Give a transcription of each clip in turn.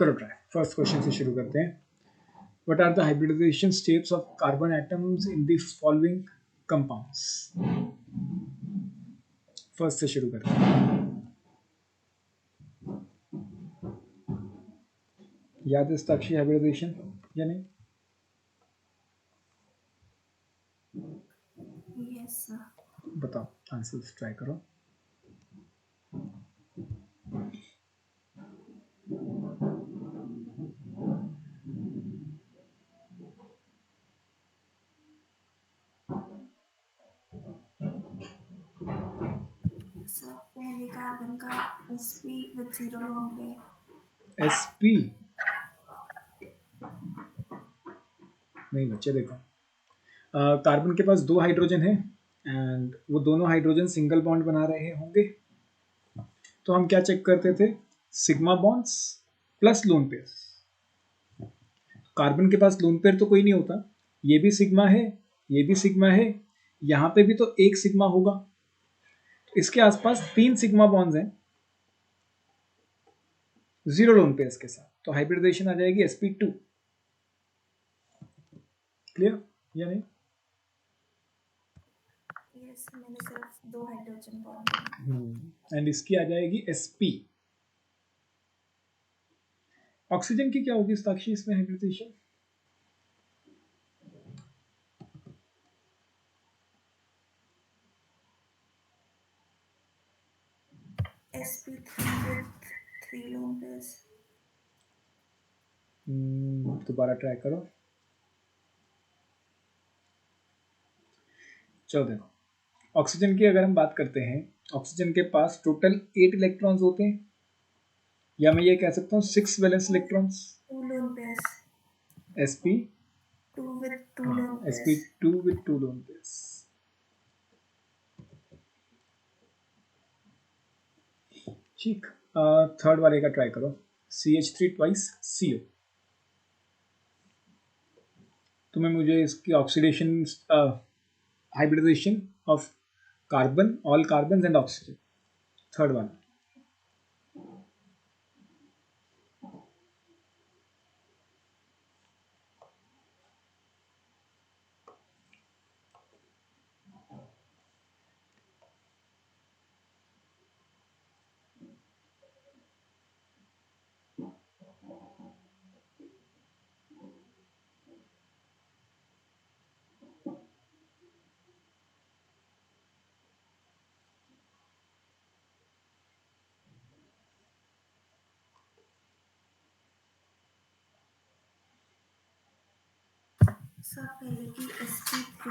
करो try. First question से शुरू करते हैं। What are the hybridization states of carbon atoms in the following compounds? First से शुरू करते हैं। याद है साक्षी हाइब्रिडाइजेशन या नहीं? Yes sir. बताओ, आंसर्स ट्राई करो। सर पहले कार्बन का sp विद 0 लोन पे। sp नहीं बच्चे, देखो कार्बन के पास 2 हाइड्रोजन है एंड वो दोनों हाइड्रोजन सिंगल बॉन्ड बना रहे होंगे। तो हम क्या चेक करते थे? Sigma bonds plus lone pairs. Carbon के पास लोन पेयर तो कोई नहीं होता, ये भी सिग्मा है, ये भी सिग्मा है, यहाँ पे भी तो एक सिग्मा होगा। तो इसके आसपास 3 सिग्मा बॉन्ड्स हैं 0 लोन पेयर्स के साथ, तो हाइब्रिडाइजेशन आ जाएगी sp2। क्लियर या नहीं? यस, मैंने सिर्फ 2 हाइड्रोजन बॉन्ड एंड इसकी आ जाएगी sp। ऑक्सीजन की क्या होगी साक्षी इसमें hybridization? sp3 with 3 lone pairs. दोबारा ट्राई करो। चलो देखो, ऑक्सीजन की अगर हम बात करते हैं, ऑक्सीजन के पास टोटल 8 इलेक्ट्रॉन्स होते हैं, या मैं ये कह सकता हूँ 6 valence electrons. 2 lone pairs. sp2 with 2 lone pairs. sp2 with 2 lone pairs। ठीक, थर्ड वाले का ट्राई करो। CH3 twice CO। तुम्हें मुझे इसकी oxidation hybridization of carbon, all carbon and oxygen, third वाला। सर पहले की sp3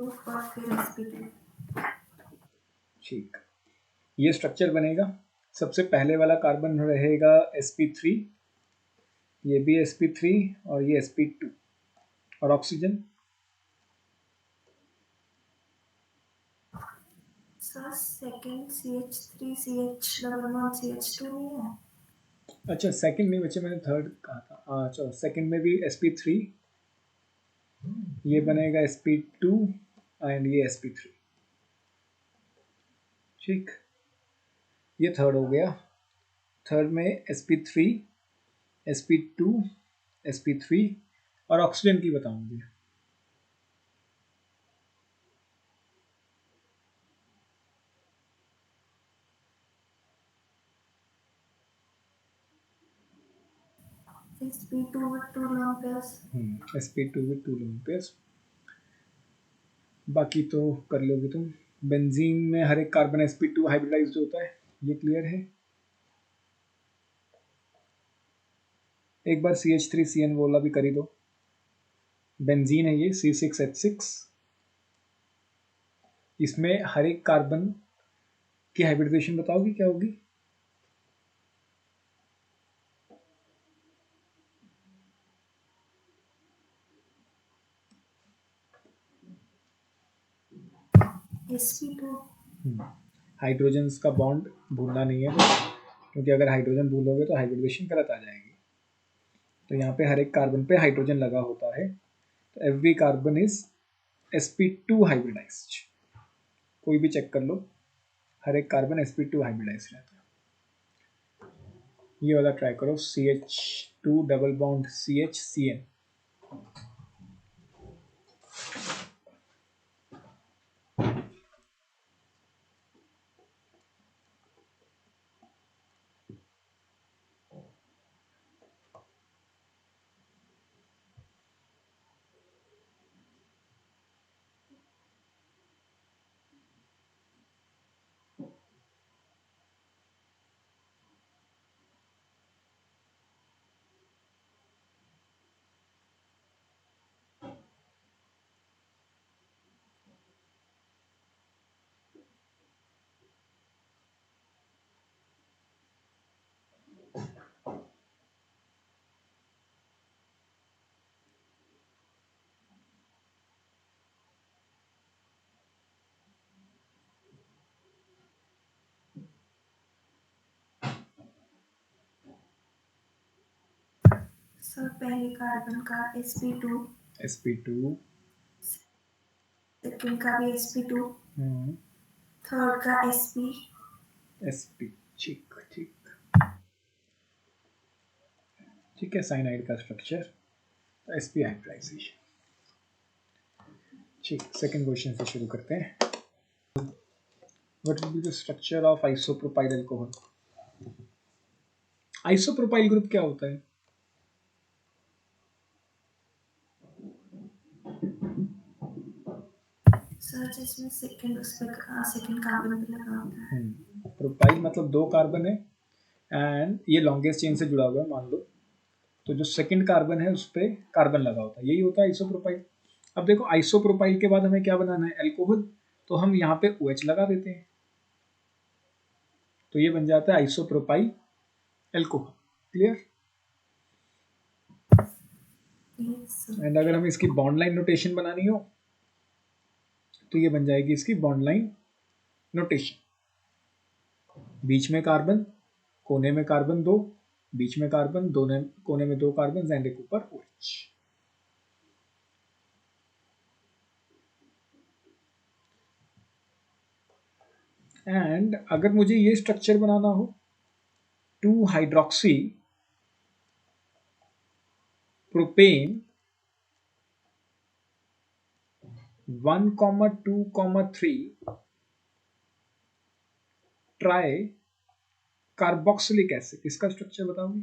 और फिर sp2। ठीक, ये स्ट्रक्चर बनेगा। सबसे पहले वाला कार्बन रहेगा sp3, ये भी sp3 और ये sp2, और oxygen sir second CH3 CH double bond CH2 नहीं है? अच्छा सेकंड में बच्चे, मैंने थर्ड कहा था। चलो सेकंड में भी sp3, ये बनेगा sp2 एंड ये sp3। ठीक, ये थर्ड हो गया। थर्ड में sp3 sp2 sp3 और ऑक्सीजन की बताऊंगी। sp2 with 2 lone pairs। sp2 with 2 lone pairs। बाकी तो कर लोगे तुम। बेंजीन में हर एक कार्बन sp2 हाइब्रिडाइज्ड होता है, ये क्लियर है। एक बार CH3CN वाला भी कर ही दो। बेंजीन है ये C6H6, इसमें हर एक कार्बन की हाइब्रिडाइजेशन बताओगी क्या होगी? sp2। हाइड्रोजन का बॉन्ड भूलना नहीं है, क्योंकि अगर हाइड्रोजन भूलोगे तो हाइब्रिडाइजेशन गलत आ जाएगी। तो यहाँ पे हर एक कार्बन पे हाइड्रोजन लगा होता है, तो every carbon is sp2 hybridised. कोई भी चेक कर लो, हर एक कार्बन sp2 हाइब्रिडाइज्ड रहता है। ये वाला ट्राई करो, CH2 double bond CH CN। Sir पहले कार्बन का sp2, sp2, सेकंड का भी sp2, थर्ड का sp। ठीक ठीक ठीक है, साइनाइड का स्ट्रक्चर sp हाइब्रिडाइजेशन। ठीक, सेकंड क्वेश्चन से शुरू करते हैं। What will be the structure of isopropyl alcohol? Isopropyl group क्या होता है? सर जिसमें सेकंड उस पे सेकंड कार्बन पे लगा होता है। प्रोपाइल मतलब दो कार्बन है एंड ये लॉन्गेस्ट चेन से जुड़ा हुआ है मान लो, तो जो सेकंड कार्बन है उस पर कार्बन लगा होता है, यही होता है आइसोप्रोपाइल। अब देखो आइसोप्रोपाइल के बाद हमें क्या बनाना है? अल्कोहल। तो हम यहाँ पे OH लगा देते हैं, तो ये बन जाता है आइसोप्रोपाइल अल्कोहल। क्लियर? एंड अगर हमें इसकी बॉन्ड लाइन नोटेशन बनानी हो तो ये बन जाएगी इसकी बॉन्ड लाइन नोटेशन। बीच में कार्बन, कोने में कार्बन दो, बीच में कार्बन, दोनों कोने में दो कार्बन एंड एक ऊपर OH। एंड अगर मुझे ये स्ट्रक्चर बनाना हो 2 hydroxy propane 1,2,3 try carboxylic acid, इसका स्ट्रक्चर बताओगे?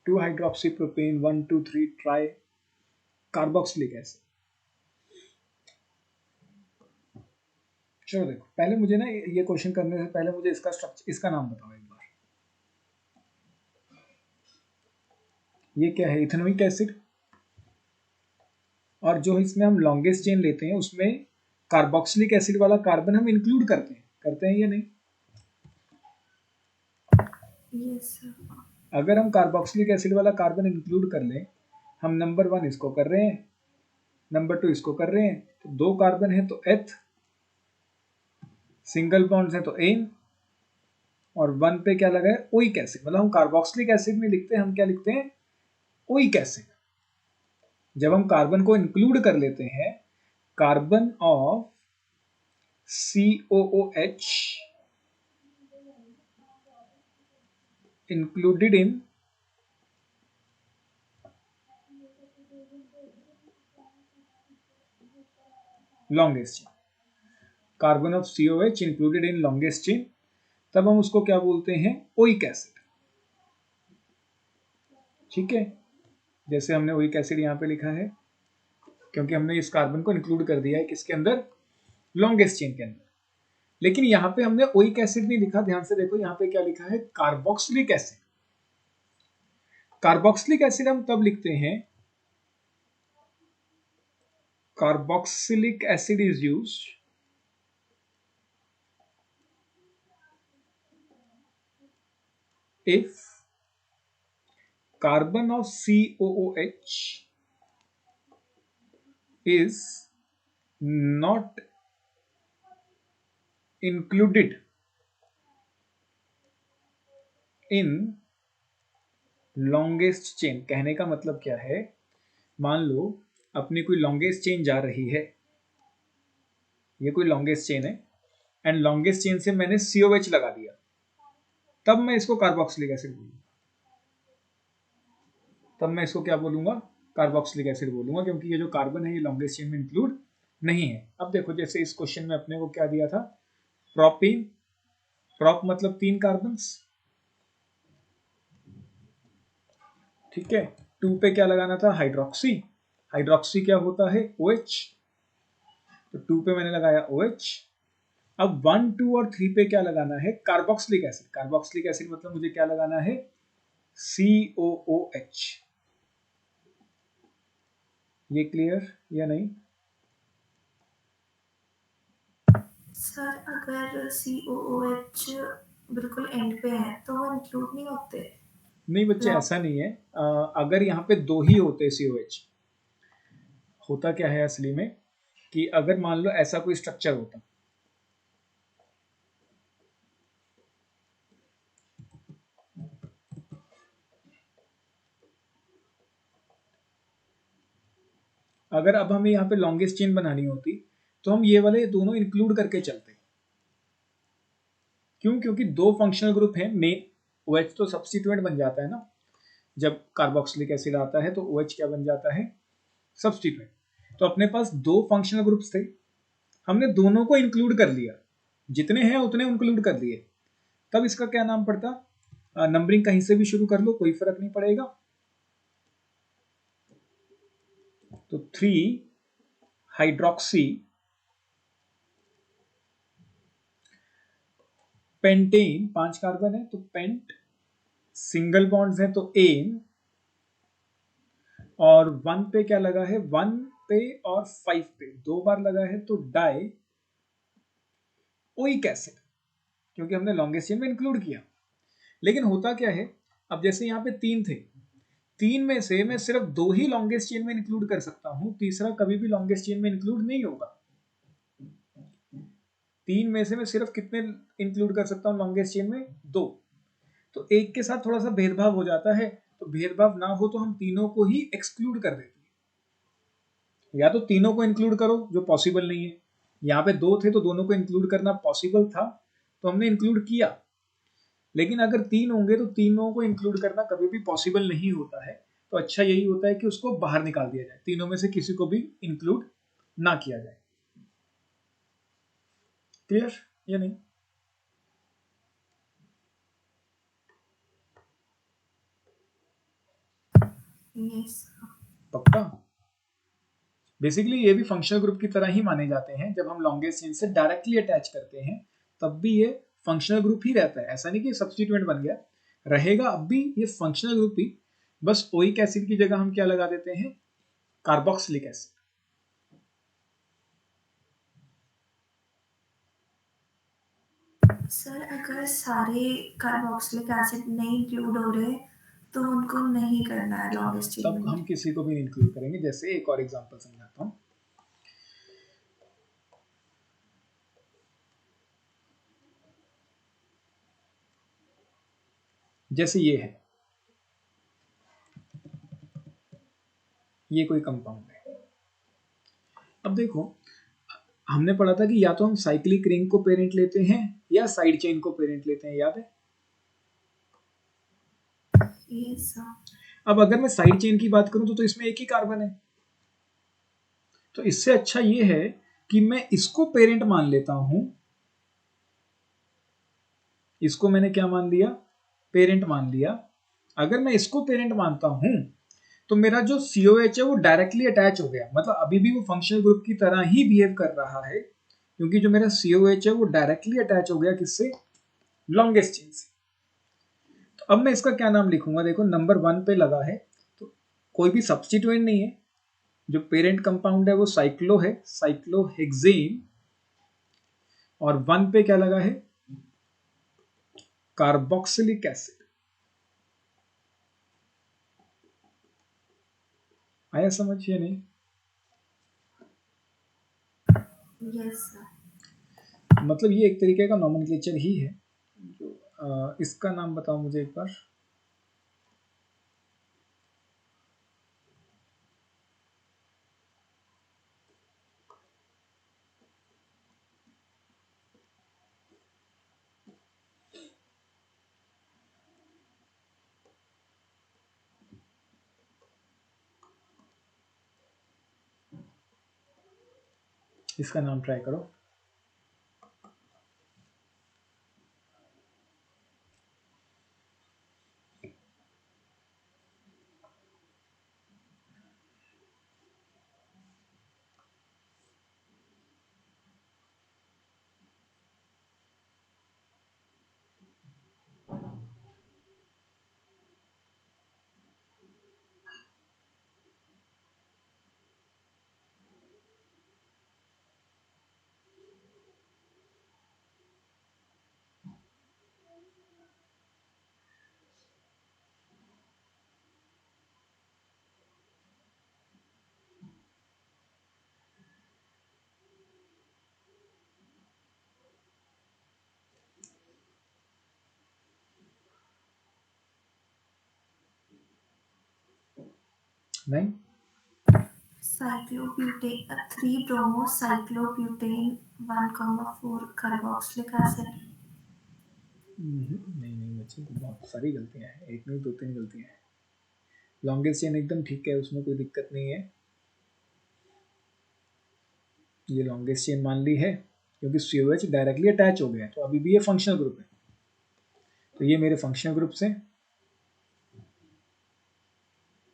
Two hydroxy propane 1,2,3 try carboxylic acid. चलो देखो, पहले मुझे ना ये क्वेश्चन करने से पहले मुझे इसका स्ट्रक्चर, इसका नाम बताओ एक बार। ये क्या है? Ethanoic acid. और जो इसमें हम लॉन्गेस्ट चेन लेते हैं उसमें कार्बोक्सिलिक एसिड वाला कार्बन हम इंक्लूड करते हैं या नहीं? Yes sir. अगर हम कार्बोक्सिलिक एसिड वाला कार्बन इंक्लूड कर लें, हम नंबर 1 इसको कर रहे हैं, नंबर 2 इसको कर रहे हैं, तो दो कार्बन है तो एथ, सिंगल बॉन्ड्स है तो एन, और 1 पे क्या लगा है? Oic acid. मतलब हम कार्बोक्सिलिक एसिड नहीं लिखते, हम क्या लिखते हैं? Oic acid. जब हम कार्बन को इंक्लूड कर लेते हैं, carbon of COOH included in longest chain, carbon of COH included in longest chain, तब हम उसको क्या बोलते हैं? Oic acid. ठीक है, जैसे हमने ओइक एसिड यहाँ पे लिखा है क्योंकि हमने इस कार्बन को इंक्लूड कर दिया है किसके अंदर? लॉन्गेस्ट चेन के अंदर। लेकिन यहाँ पे हमने ओइक एसिड नहीं लिखा, ध्यान से देखो यहाँ पे क्या लिखा है? Carboxylic acid. कार्बोक्सिलिक एसिड हम तब लिखते हैं carboxylic acid is used if carbon of COOH is not included in longest chain। कहने का मतलब क्या है, मान लो अपनी कोई लॉन्गेस्ट चेन जा रही है, ये कोई लॉन्गेस्ट चेन है एंड लॉन्गेस्ट चेन से मैंने COH लगा दिया, तब मैं इसको कार्बोक्सिलिक एसिड बोलूंगा। तब मैं इसको क्या बोलूंगा, कार्बोक्सिलिक एसिड बोलूंगा, क्योंकि ये जो कार्बन है ये लॉन्गेस्ट चेन में इंक्लूड नहीं है। अब देखो जैसे इस क्वेश्चन में अपने को क्या दिया था, प्रोपीन, प्रोप मतलब 3 कार्बन्स, ठीक है। 2 पे क्या लगाना था, हाइड्रोक्सी, हाइड्रोक्सी क्या होता है, OH, तो 2 पे मैंने लगाया OH। अब 1, 2 और 3 पे क्या लगाना है, कार्बोक्सिलिक एसिड। कार्बोक्सिलिक एसिड मतलब मुझे क्या लगाना है, COOH। ये क्लियर या नहीं? सर अगर COOH बिल्कुल एंड पे है तो वो इंक्लूड नहीं होते? नहीं बच्चे, ऐसा नहीं है। अगर यहाँ पे 2 ही होते COH, होता क्या है असली में कि अगर मान लो ऐसा कोई स्ट्रक्चर होता, अगर अब हमें यहाँ पे लॉन्गेस्ट चेन बनानी होती तो हम ये वाले दोनों इंक्लूड करके चलते। क्यों? क्योंकि 2 फंक्शनल ग्रुप हैं, मेन OH तो सब्स्टिट्यूएंट बन जाता है ना, जब कार्बोक्सिलिक एसिड आता है तो OH क्या बन जाता है, सब्स्टिट्यूएंट। तो अपने पास 2 फंक्शनल ग्रुप्स थे, हमने दोनों को इंक्लूड कर लिया, जितने हैं उतने इंक्लूड कर लिए। तब इसका क्या नाम पड़ता, नंबरिंग कहीं से भी शुरू कर लो, कोई फर्क नहीं पड़ेगा। तो 3 हाइड्रोक्सी पेंटेन, 5 कार्बन है तो पेंट, सिंगल बॉन्ड्स है तो एन, और 1 पे क्या लगा है, 1 पे और 5 पे 2 बार लगा है तो डाई ओइक एसिड, क्योंकि हमने लॉन्गेस्ट चेन में इंक्लूड किया। लेकिन होता क्या है, अब जैसे यहाँ पे 3 थे, 3 में से मैं सिर्फ 2 ही लॉन्गेस्ट चेन में इंक्लूड कर सकता हूं, तीसरा कभी भी लॉन्गेस्ट चेन में इंक्लूड नहीं होगा। 3 में से मैं सिर्फ कितने इंक्लूड कर सकता हूं लॉन्गेस्ट चेन में, 2। तो एक के साथ थोड़ा सा भेदभाव हो जाता है, तो भेदभाव ना हो तो हम तीनों को ही एक्सक्लूड कर देते हैं। या तो तीनों को इंक्लूड करो, जो पॉसिबल नहीं है, यहाँ पे 2 थे तो दोनों को इंक्लूड करना पॉसिबल था तो हमने इंक्लूड किया। लेकिन अगर 3 होंगे तो तीनों को इंक्लूड करना कभी भी पॉसिबल नहीं होता है, तो अच्छा यही होता है कि उसको बाहर निकाल दिया जाए, तीनों में से किसी को भी इंक्लूड ना किया जाए। क्लियर या नहीं? यस। पक्का? बेसिकली ये भी फंक्शनल ग्रुप की तरह ही माने जाते हैं, जब हम लॉन्गेस्ट चेन से डायरेक्टली अटैच करते हैं तब भी ये फंक्शनल ग्रुप ही रहता है। ऐसा नहीं कि सब्स्टिट्यूएंट बन गया, रहेगा अब भी ये फंक्शनल ग्रुप ही, बस ओइक एसिड की जगह हम क्या लगा देते हैं, कार्बोक्सिलिक एसिड। सर अगर सारे कार्बोक्सिलिक एसिड नहीं इंक्लूड हो रहे तो उनको नहीं करना है लॉन्गेस्ट चेन तब में। हम किसी को भी नहीं इंक्लूड करेंगे। जैसे एक और एग्जांपल समझाता हूं, जैसे ये है, ये कोई कंपाउंड है। अब देखो हमने पढ़ा था कि या तो हम साइक्लिक रिंग को पेरेंट लेते हैं या साइड चेन को पेरेंट लेते हैं, याद है? Yes sir. अब अगर मैं साइड चेन की बात करूं तो इसमें एक ही कार्बन है, तो इससे अच्छा ये है कि मैं इसको पेरेंट मान लेता हूं। इसको मैंने क्या मान लिया, पेरेंट मान लिया। अगर मैं इसको पेरेंट मानता हूं तो मेरा जो COH है वो डायरेक्टली अटैच हो गया, मतलब अभी भी वो फंक्शनल ग्रुप की तरह ही बिहेव कर रहा है, क्योंकि जो मेरा COH है वो डायरेक्टली अटैच हो गया किससे, लॉन्गेस्ट चेन से। तो अब मैं इसका क्या नाम लिखूंगा, देखो नंबर 1 पे लगा है तो कोई भी सब्स्टिट्यूएंट नहीं है, जो पेरेंट कंपाउंड है वो साइक्लो है, साइक्लोहेक्सेन, और 1 पे क्या लगा है, कार्बोक्सिलिक एसिड। आया समझ या नहीं? Yes sir. मतलब ये एक तरीके का नॉमेनक्लेचर ही है। जो इसका नाम बताओ मुझे एक बार। इसका नाम ट्राई करो। नहीं, cyclobutane 3 bromo cyclobutane 1,4 carboxylic acid. नहीं बच्चे, तो बहुत सारी गलतियां हैं, एक नहीं 2-3 गलतियां हैं। लॉन्गेस्ट चेन एकदम ठीक है, उसमें कोई दिक्कत नहीं है। ये लॉन्गेस्ट चेन मान ली है क्योंकि COH डायरेक्टली अटैच हो गया है, तो अभी भी ये फंक्शनल ग्रुप है। तो ये मेरे फंक्शनल ग्रुप्स हैं,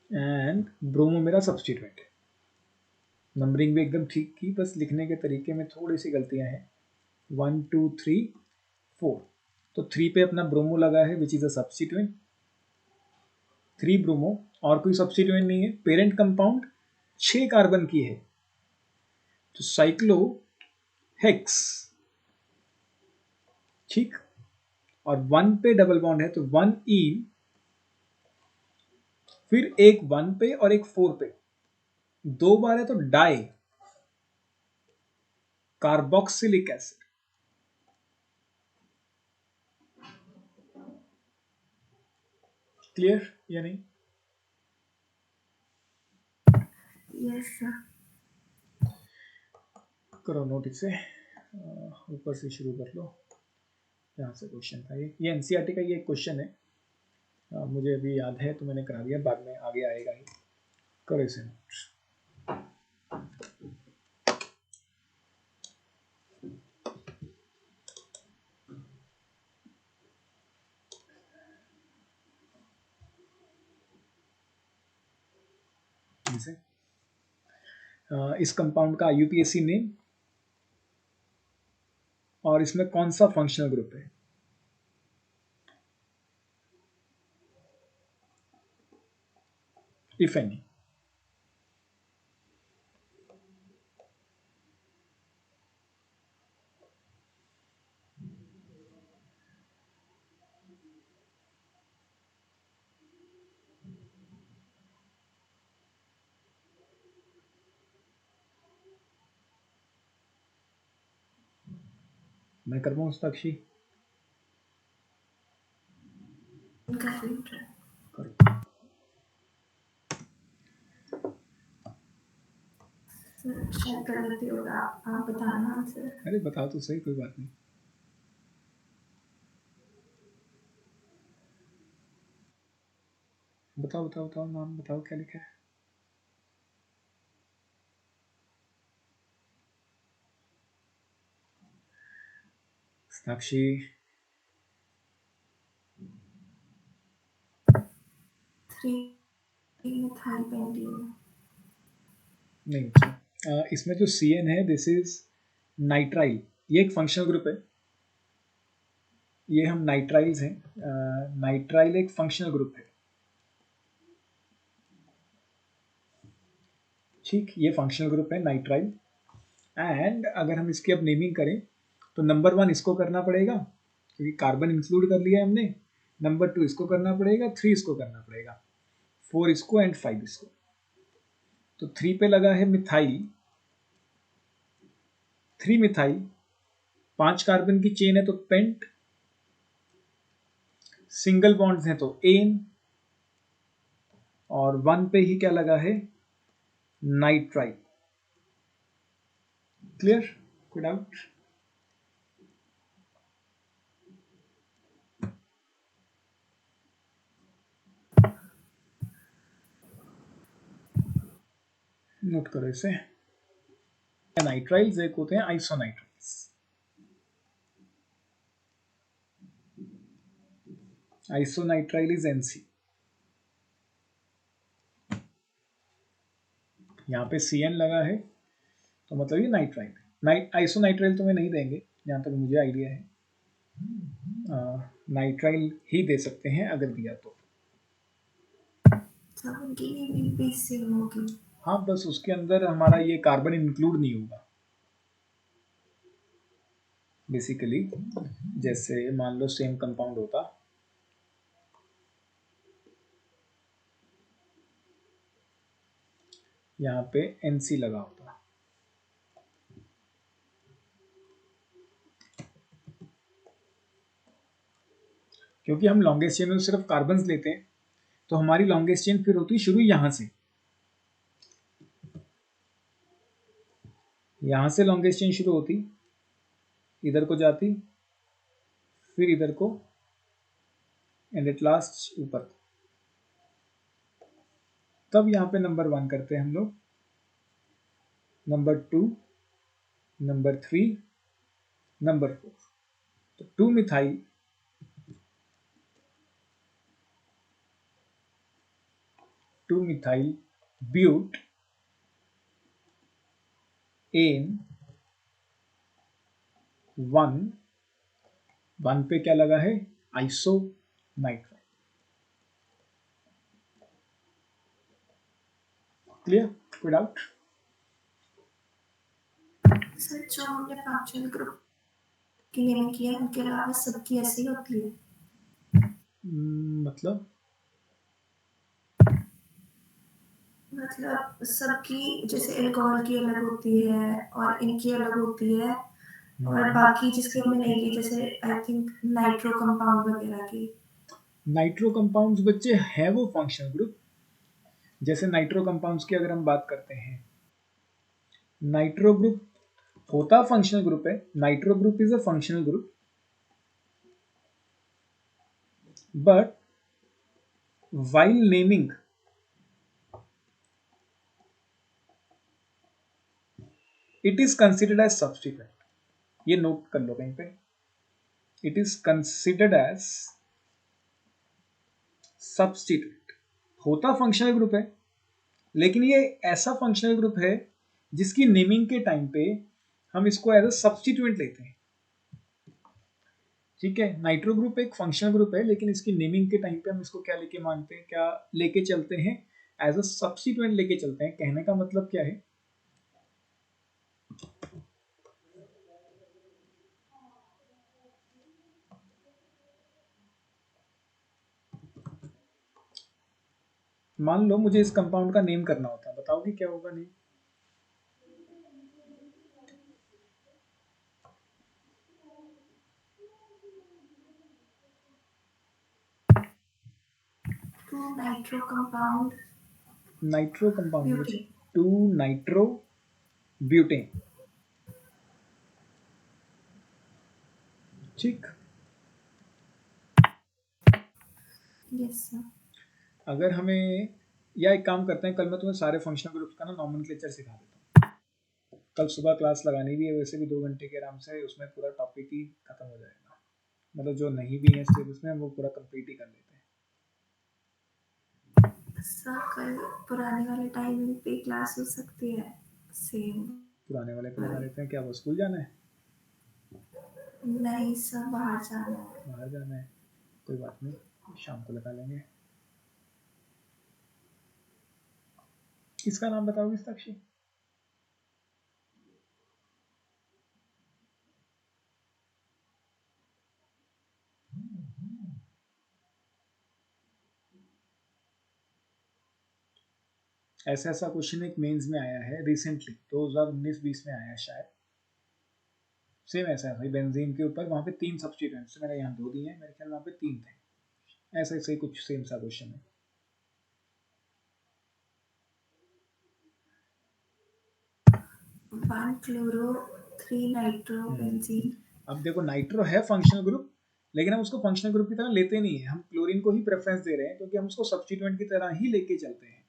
एंड ब्रोमो मेरा सब्स्टिट्यूएंट है। नंबरिंग भी एकदम ठीक की, बस लिखने के तरीके में थोड़ी सी गलतियां हैं। 1 2 3 4, तो 3 पे अपना ब्रोमो लगा है which is a substituent. 3 bromo, और कोई सब्स्टिट्यूएंट नहीं है। पेरेंट कंपाउंड 6 कार्बन की है, तो साइक्लो हेक्स, ठीक। और 1 पे डबल बॉन्ड है, तो 1 ईन, फिर एक 1 पे और एक 4 पे, 2 बार है तो डाई कार्बोक्सिलिक एसिड। क्लियर या नहीं? Yes sir. करो नोट इसे, ऊपर से शुरू कर लो जहाँ से क्वेश्चन था। ये एनसीईआरटी का ये क्वेश्चन है, मुझे अभी याद है तो मैंने करा दिया, बाद में आगे आएगा ही। करो इसे नोट। इस कंपाउंड का IUPAC नेम, और इसमें कौन सा फंक्शनल ग्रुप है। If any. मैं कर पाऊँ साक्षी? करो। शायद गलती होगा, आप बताना आंसर। अरे बताओ तो सही, कोई बात नहीं। बताओ बताओ बताओ, नाम बताओ, क्या लिखा है। साक्षी, 3-methyl-pentene। नहीं अच्छा, इसमें जो CN है दिस इज नाइट्राइल, ये एक फंक्शनल ग्रुप है। ये हम नाइट्राइल्स हैं, नाइट्राइल एक फंक्शनल ग्रुप है, ठीक, ये फंक्शनल ग्रुप है नाइट्राइल। एंड अगर हम इसकी अब नेमिंग करें तो नंबर 1 इसको करना पड़ेगा क्योंकि कार्बन इंक्लूड कर लिया है हमने, नंबर 2 इसको करना पड़ेगा, 3 इसको करना पड़ेगा, 4 इसको एंड 5 इसको। तो 3 पे लगा है मिथाइल, 3 मिथाइल, 5 कार्बन की चेन है तो पेंट, सिंगल बॉन्ड्स हैं तो एन, और 1 पे ही क्या लगा है, नाइट्राइल। क्लियर, कोई डाउट? नोट करो इसे। नाइट्राइल्स एक होते हैं आइसोनाइट्राइल्स। आइसोनाइट्राइल इज NC। यहाँ पे CN लगा है तो मतलब ये नाइट्राइल है। आइसोनाइट्राइल तुम्हें नहीं देंगे जहाँ तक मुझे आइडिया है, नाइट्राइल ही दे सकते हैं अगर दिया तो। सब उनकी नेमिंग भी सेम होगी। हाँ, बस उसके अंदर हमारा ये कार्बन इंक्लूड नहीं होगा बेसिकली। जैसे मान लो सेम कंपाउंड होता, यहाँ पे NC लगा होता, क्योंकि हम लॉन्गेस्ट चेन में सिर्फ कार्बन लेते हैं तो हमारी लॉन्गेस्ट चेन फिर होती शुरू यहां से, यहां से लॉन्गेस्ट चेन शुरू होती, इधर को जाती, फिर इधर को, एंड एट लास्ट ऊपर। तब यहाँ पे नंबर 1 करते हैं हम लोग, नंबर 2, नंबर 3, नंबर 4। तो 2 मिथाइल, 2 मिथाइल ब्यूट एन 1 पे क्या लगा है, आइसोनाइट्राइल। क्लियर, कोई डाउट? सर जो हमने फंक्शनल ग्रुप की नेमिंग किया उनके अलावा सबकी ऐसे ही होती है? मतलब सबकी जैसे अल्कोहल की अलग होती है और इनकी अलग होती है, और बाकी जिसकी हमने नहीं की जैसे आई थिंक नाइट्रो कंपाउंड वगैरह की। नाइट्रो कंपाउंड्स बच्चे है वो फंक्शनल ग्रुप। जैसे नाइट्रो कंपाउंड्स की अगर हम बात करते हैं, नाइट्रो ग्रुप होता फंक्शनल ग्रुप है, nitro group is a functional group, but while naming it is considered as substituent। ये नोट कर लो कहीं पे, it is considered as substituent। होता फंक्शनल ग्रुप है लेकिन ये ऐसा फंक्शनल ग्रुप है जिसकी नेमिंग के टाइम पे हम इसको एज अ सब्स्टिट्यूएंट लेते हैं। ठीक है, नाइट्रो ग्रुप एक फंक्शनल ग्रुप है लेकिन इसकी नेमिंग के टाइम पे हम इसको क्या लेके मानते हैं, क्या लेके चलते हैं, एज अ सब्स्टिट्यूएंट लेके चलते हैं। कहने का मतलब क्या है, मान लो मुझे इस कंपाउंड का नेम करना होता, बताओगे क्या होगा name? Nitro compound, nitro compound beauty. 2 nitro butane. ठीक, यस सर। अगर हमें, या एक काम करते हैं, कल मैं तुम्हें सारे फंक्शनल ग्रुप्स का ना नॉमेनक्लेचर सिखा देता हूँ। कल सुबह क्लास लगानी भी है, वैसे भी 2 घंटे के आराम से, उसमें पूरा टॉपिक ही खत्म हो जाएगा। मतलब जो नहीं भी है सिलेबस में वो पूरा कंप्लीट ही कर लेते हैं। सर कल पुराने वाले टाइमिंग पे क्लास हो सकती है सेम? पुराने वाले पे लगा लेते हैं, क्या वो स्कूल जाना है? नहीं सर, बाहर जाना है। बाहर जाना है, कोई बात नहीं, शाम को लगा लेंगे। इसका नाम बताओगे साक्षी? ऐसा क्वेश्चन एक मेंस में आया है रिसेंटली, 2019-20 में आया है शायद। सेम ऐसा है भाई, बेंजीन के ऊपर वहाँ पे 3 सब्स्टिट्यूएंट्स, मैंने यहाँ 2 दिए हैं, मेरे ख्याल वहाँ पे 3 थे। ऐसा ही कुछ सेम सा क्वेश्चन है। One chloro 3 nitro benzene. अब देखो नाइट्रो है फंक्शनल ग्रुप, लेकिन हम उसको फंक्शनल ग्रुप की तरह लेते नहीं है, हम क्लोरीन को ही प्रेफरेंस दे रहे हैं क्योंकि हम उसको सब्स्टिट्यूएंट की तरह ही लेके चलते हैं।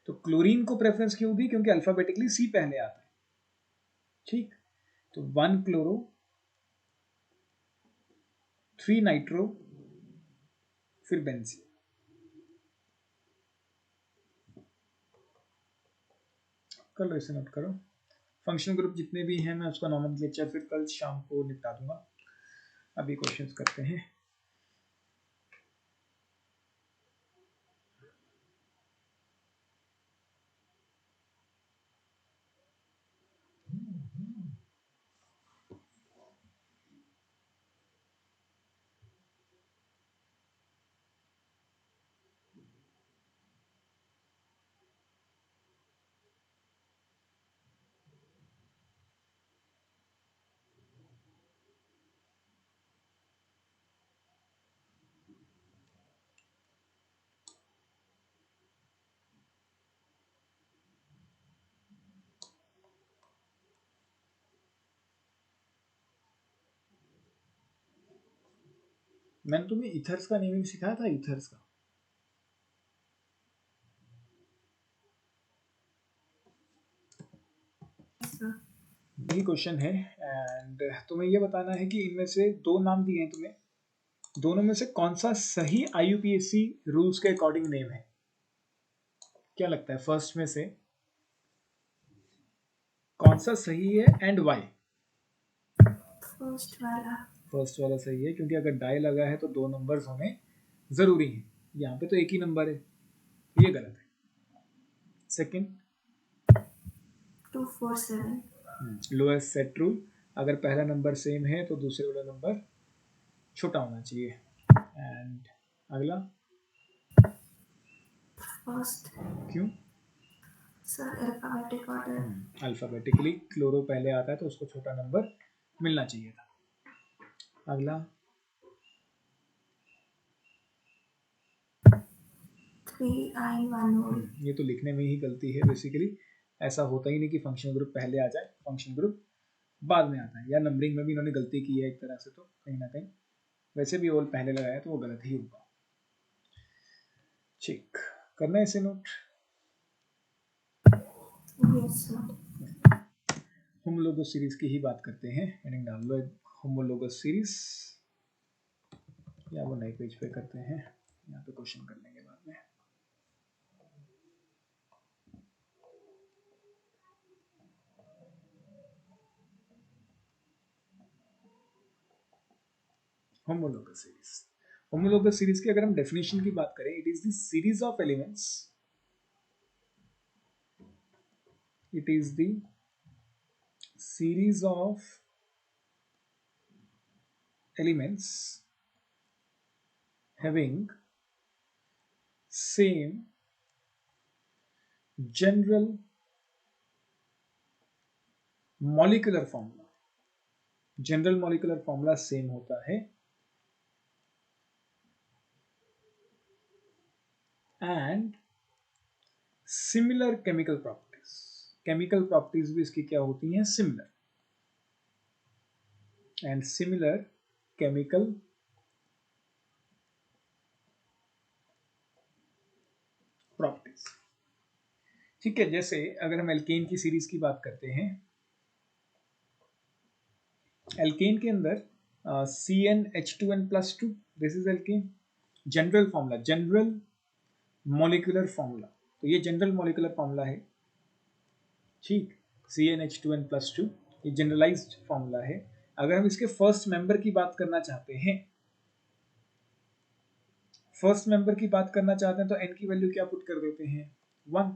तो क्लोरीन को प्रेफरेंस क्यों दी? क्योंकि अल्फाबेटिकली सी पहले आता है। ठीक, तो 1 क्लोरो 3 नाइट्रो फिर बेंजीन। कल इसे नोट करो। फंक्शनल ग्रुप जितने भी हैं मैं उसका नॉमेनक्लेचर फिर कल शाम को निपटा दूंगा। अभी क्वेश्चंस करते हैं। मैंने तुम्हें इथर्स का नेमिंग सिखाया था, इथर्स का। यही क्वेश्चन है एंड तुम्हें ये बताना है कि इनमें से 2 नाम दिए हैं तुम्हें, दोनों में से कौन सा सही IUPAC रूल्स के अकॉर्डिंग नेम है? क्या लगता है फर्स्ट में से कौन सा सही है एंड वाई? फर्स्ट वाला सही है क्योंकि अगर डाई लगा है तो 2 नंबर्स होने जरूरी है, यहाँ पे तो एक ही नंबर है, ये गलत है। सेकंड 247 लोएस्ट सेट रूल, अगर पहला नंबर सेम है तो दूसरे वाला नंबर छोटा होना चाहिए। एंड अगला फर्स्ट क्यों? Sir alphabetic order. Alphabetically chloro पहले आता है तो उसको छोटा नंबर मिलना चाहिए था। अगला 3 आइन 1 होल। ये तो लिखने में ही गलती है बेसिकली, ऐसा होता ही नहीं कि फंक्शनल ग्रुप पहले आ जाए, फंक्शनल ग्रुप बाद में आता है, या नंबरिंग में भी इन्होंने गलती की है एक तरह से, तो कहीं ना कहीं वैसे भी ओल पहले लगाया तो वो गलत ही होगा। ठीक, करना है इसे note. Yes sir. Homologous series की ही बात करते हैं, हेडिंग डाल लो होमोलोगस सीरीज, या वो नए पेज पे करते हैं, यहाँ पे क्वेश्चन करने के बाद में। होमोलोगस सीरीज, होमोलोगस सीरीज की अगर हम डेफिनेशन की बात करें, it is the series of elements, it is the series of elements having same general molecular formula, general molecular formula same होता है and similar chemical properties, chemical properties भी इसकी क्या होती हैं? Similar, and similar chemical properties. ठीक है, जैसे अगर हम एल्केन की सीरीज की बात करते हैं, एल्केन के अंदर CnH2n+2, this is alkane, general formula, general molecular formula, तो ये जनरल मॉलिकुलर फॉर्मूला है। ठीक, CnH2n+2 ये जनरलाइज्ड फॉर्मूला है। अगर हम इसके फर्स्ट मेंबर की बात करना चाहते हैं, फर्स्ट मेंबर की बात करना चाहते हैं तो n की वैल्यू क्या पुट कर देते हैं? 1,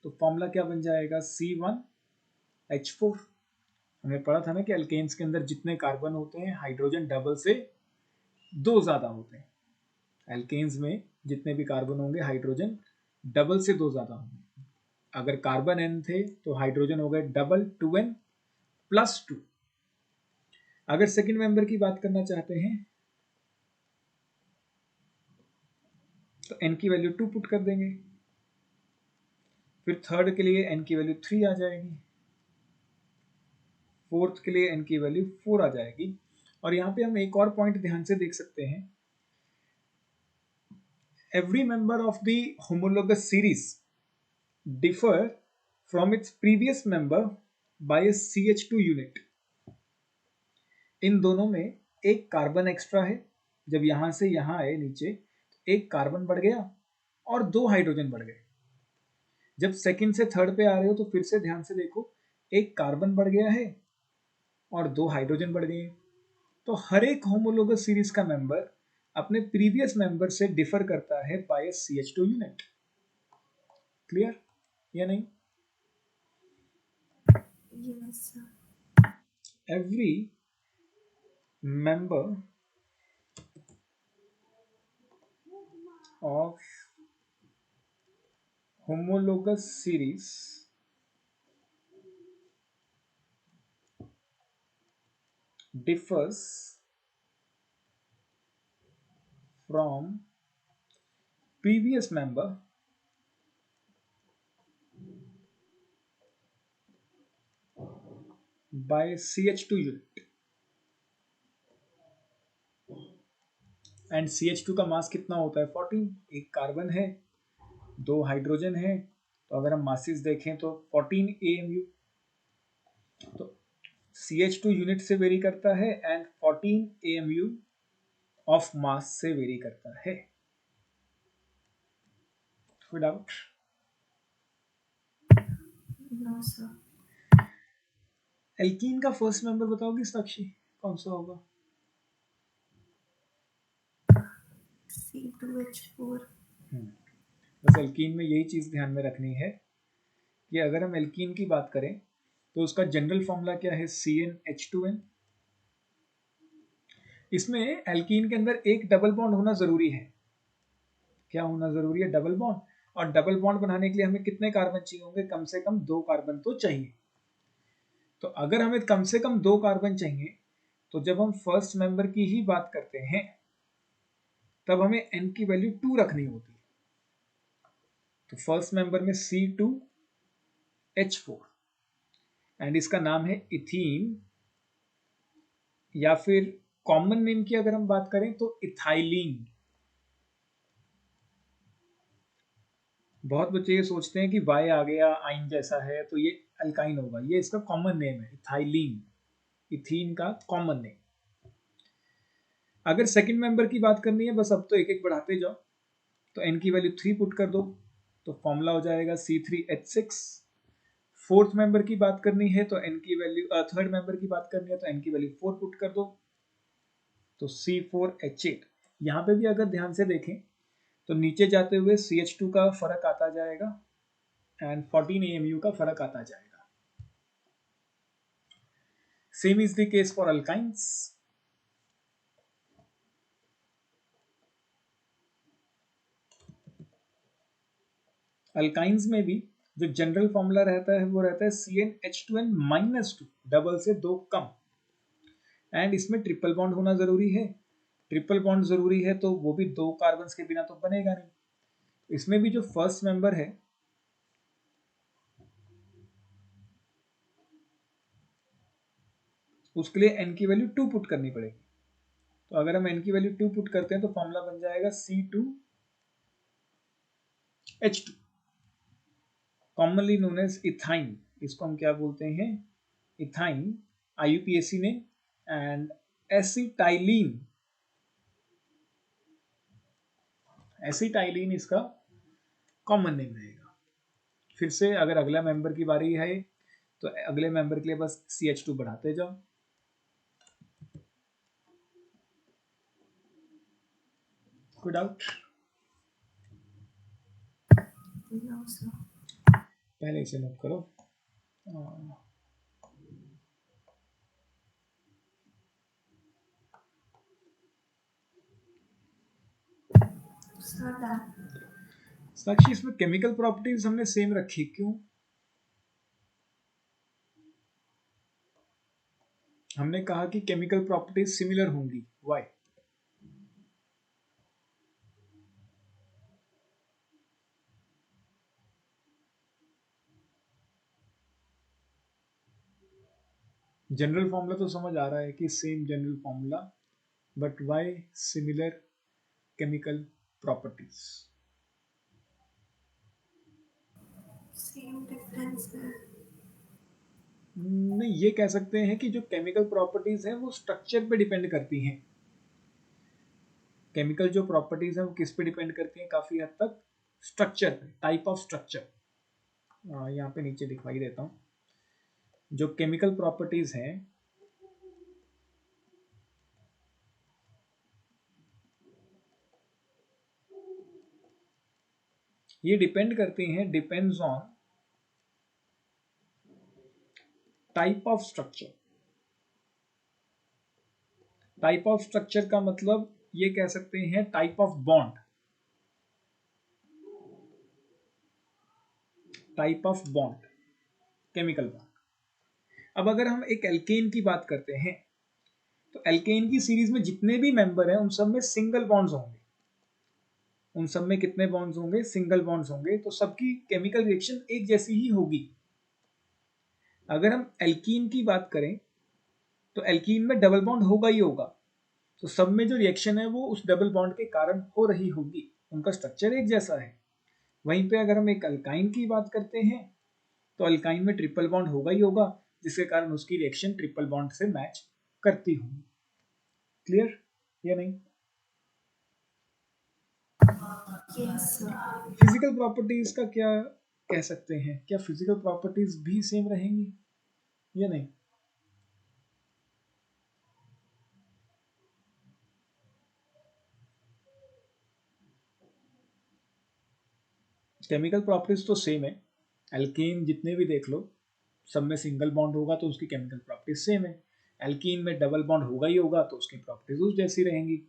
तो फॉर्मूला क्या बन जाएगा, C1H4। हमने पढ़ा था ना कि अल्केन्स के अंदर जितने कार्बन होते हैं हाइड्रोजन डबल से 2 ज़्यादा होते हैं। एल्केन्स में जितने भी कार्बन होंगे हाइड्रोजन डबल से 2 ज़्यादा होंगे। अगर कार्बन n थे तो हाइड्रोजन हो गए डबल 2n प्लस 2। अगर सेकंड मेंबर की बात करना चाहते हैं तो n की वैल्यू 2 पुट कर देंगे, फिर थर्ड के लिए n की वैल्यू 3 आ जाएगी, फोर्थ के लिए n की वैल्यू 4 आ जाएगी। और यहाँ पे हम एक और पॉइंट ध्यान से देख सकते हैं, every member of the homologous series differ from its previous member by a CH2 unit। इन दोनों में एक कार्बन एक्स्ट्रा है, जब यहां से यहां आए नीचे तो एक कार्बन बढ़ गया और 2 हाइड्रोजन बढ़ गए। जब सेकंड से थर्ड पे आ रहे हो तो फिर से ध्यान से देखो, एक कार्बन बढ़ गया है और 2 हाइड्रोजन बढ़ गए। तो हर एक होमोलोगस सीरीज का मेंबर अपने प्रीवियस मेंबर से डिफर करता है बाय CH2 यूनिट। क्लियर या नहीं? Yes, sir. Every member of homologous series differs from previous member by CH2 unit। And CH2 का मास कितना होता है, 14। एक कार्बन है, 2 हाइड्रोजन है, तो अगर हम मासेस देखें तो 14 AMU। तो CH2 यूनिट से वेरी करता है एंड 14 AMU ऑफ मास से वेरी करता है। कोई डाउट? No, sir. एल्कीन का फर्स्ट मेंबर बताओगी साक्षी, कौन सा होगा? C2H4। बस एल्कीन में यही चीज ध्यान में रखनी है कि अगर हम एल्कीन की बात करें तो उसका जनरल फॉर्मूला क्या है, CnH2n। इसमें एल्कीन के अंदर एक डबल बॉन्ड होना जरूरी है। क्या होना जरूरी है, डबल बॉन्ड। और डबल बॉन्ड बनाने के लिए हमें कितने कार्बन चाहिए होंगे, कम से कम 2 कार्बन तो चाहिए। तो अगर हमें कम से कम 2 कार्बन चाहिए तो जब हम फर्स्ट मेंबर की ही बात करते हैं तब हमें n की वैल्यू 2 रखनी होती है। तो फर्स्ट मेंबर में C2H4 एंड इसका नाम है इथीन, या फिर कॉमन नेम की अगर हम बात करें तो इथाइलिन। बहुत बच्चे ये सोचते हैं कि वाई आ गया आइन जैसा है तो ये अल्काइन होगा, ये इसका कॉमन नेम है इथाइलिन, इथीन का कॉमन नेम। अगर सेकंड मेंबर की बात करनी है, बस अब तो एक एक बढ़ाते जाओ, तो n की वैल्यू 3 पुट कर दो तो फॉर्मूला हो जाएगा C3H6। फोर्थ मेंबर की बात करनी है तो n की वैल्यू, थर्ड मेंबर की बात करनी है तो n की वैल्यू 4 पुट कर दो तो C4H8। यहाँ पे भी अगर ध्यान से देखें तो नीचे जाते हुए CH2 का फर्क आता जाएगा एंड 14 AMU का फर्क आता जाएगा। Same is the case for alkynes. Alkynes में भी जो जनरल फॉर्मूला रहता है वो रहता है CnH2n-2, डबल से 2 कम। एंड इसमें ट्रिपल बॉन्ड होना जरूरी है। ट्रिपल बॉन्ड जरूरी है तो वो भी 2 कार्बन के बिना तो बनेगा नहीं। इसमें भी जो फर्स्ट मेंबर है उसके लिए n की वैल्यू 2 पुट करनी पड़ेगी। तो अगर हम n की वैल्यू 2 पुट करते हैं तो फॉर्मूला बन जाएगा C2H2, commonly known as ethyne. इसको हम क्या बोलते हैं, इथाइन, IUPAC ने, एंड एसिटाइलिन। एसिटाइलिन इसका कॉमन नेम रहेगा। फिर से अगर अगला मेंबर की बारी है तो अगले मेंबर के लिए बस CH2 बढ़ाते जाओ। कोई डाउट? No, sir. पहले इसे नोट करो। साक्षी, इसमें केमिकल प्रॉपर्टीज हमने सेम रखी, क्यों? हमने कहा कि केमिकल प्रॉपर्टीज सिमिलर होंगी, व्हाई? जनरल फॉर्मूला तो समझ आ रहा है कि same general formula, but why similar chemical properties? Same difference है। नहीं, ये कह सकते हैं कि जो केमिकल प्रॉपर्टीज हैं वो स्ट्रक्चर पे डिपेंड करती हैं। केमिकल जो प्रॉपर्टीज हैं वो किस पे डिपेंड करती हैं? काफी हद तक स्ट्रक्चर पे, टाइप ऑफ स्ट्रक्चर। यहाँ पे नीचे दिखाई देता हूँ, जो केमिकल प्रॉपर्टीज हैं ये डिपेंड करती हैं, depends on type of structure. Type of structure का मतलब ये कह सकते हैं type of bond, type of bond, chemical bond. अब अगर हम एक एल्केन की बात करते हैं तो एल्केन की सीरीज में जितने भी मेंबर हैं उन सब में सिंगल बॉन्ड्स होंगे। उन सब में कितने बॉन्ड्स होंगे? सिंगल बॉन्ड्स होंगे। तो सबकी केमिकल रिएक्शन एक जैसी ही होगी। अगर हम एल्कीन की बात करें तो एल्कीन में डबल बॉन्ड होगा ही होगा, तो सब में जो रिएक्शन है वो उस डबल बॉन्ड के कारण हो रही होगी, उनका स्ट्रक्चर एक जैसा है। वहीं पे अगर हम एक अल्काइन की बात करते हैं तो अल्काइन में ट्रिपल बॉन्ड होगा ही होगा, जिसके कारण उसकी रिएक्शन ट्रिपल बॉन्ड से मैच करती होगी। क्लियर या नहीं? फिजिकल प्रॉपर्टीज का क्या कह सकते हैं? क्या फिजिकल प्रॉपर्टीज भी सेम रहेंगी या नहीं? केमिकल प्रॉपर्टीज तो सेम है। एल्कीन जितने भी देख लो, सब में सिंगल बॉन्ड होगा तो उसकी केमिकल प्रॉपर्टीज सेम है। एल्कीन में डबल बॉन्ड होगा ही होगा तो उसकी प्रॉपर्टीज उस जैसी रहेंगी।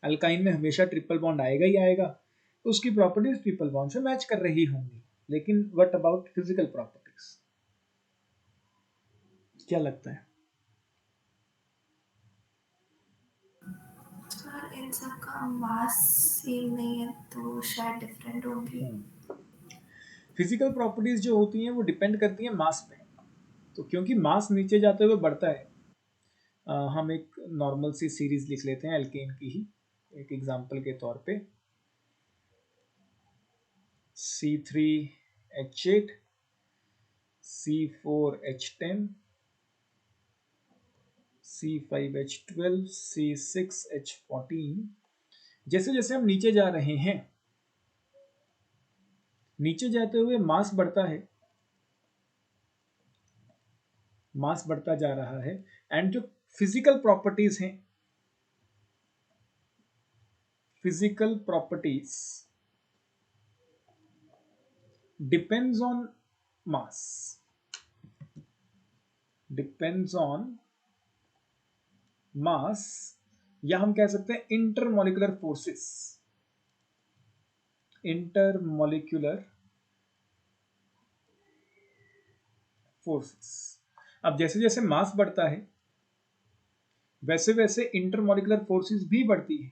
अल्काइन में हमेशा ट्रिपल बॉन्ड आएगा ही आएगा, तो उसकी प्रॉपर्टीज ट्रिपल बॉन्ड से मैच कर रही होंगी। लेकिन व्हाट अबाउट फिजिकल प्रॉपर्टीज? क्या लगता है? इन सब का मास सेम नहीं है तो शायद डिफरेंट होगी। फिजिकल प्रॉपर्टीज जो होती हैं वो डिपेंड करती हैं मास पे। तो क्योंकि मास नीचे जाते हुए बढ़ता है, हम एक नॉर्मल सी सीरीज लिख लेते हैं एल्केन की ही, एक एग्जांपल के तौर पे C3H8 C4H10 C5H12 C6H14। जैसे जैसे हम नीचे जा रहे हैं, नीचे जाते हुए मास बढ़ता है, मास बढ़ता जा रहा है। एंड जो फिजिकल प्रॉपर्टीज हैं, physical properties depends on mass, depends on मास, या हम कह सकते हैं इंटरमॉलिक्यूलर फोर्सेस, इंटरमॉलिक्यूलर फोर्सेस। अब जैसे जैसे मास बढ़ता है वैसे वैसे इंटरमॉलिक्यूलर फोर्सेस भी बढ़ती है।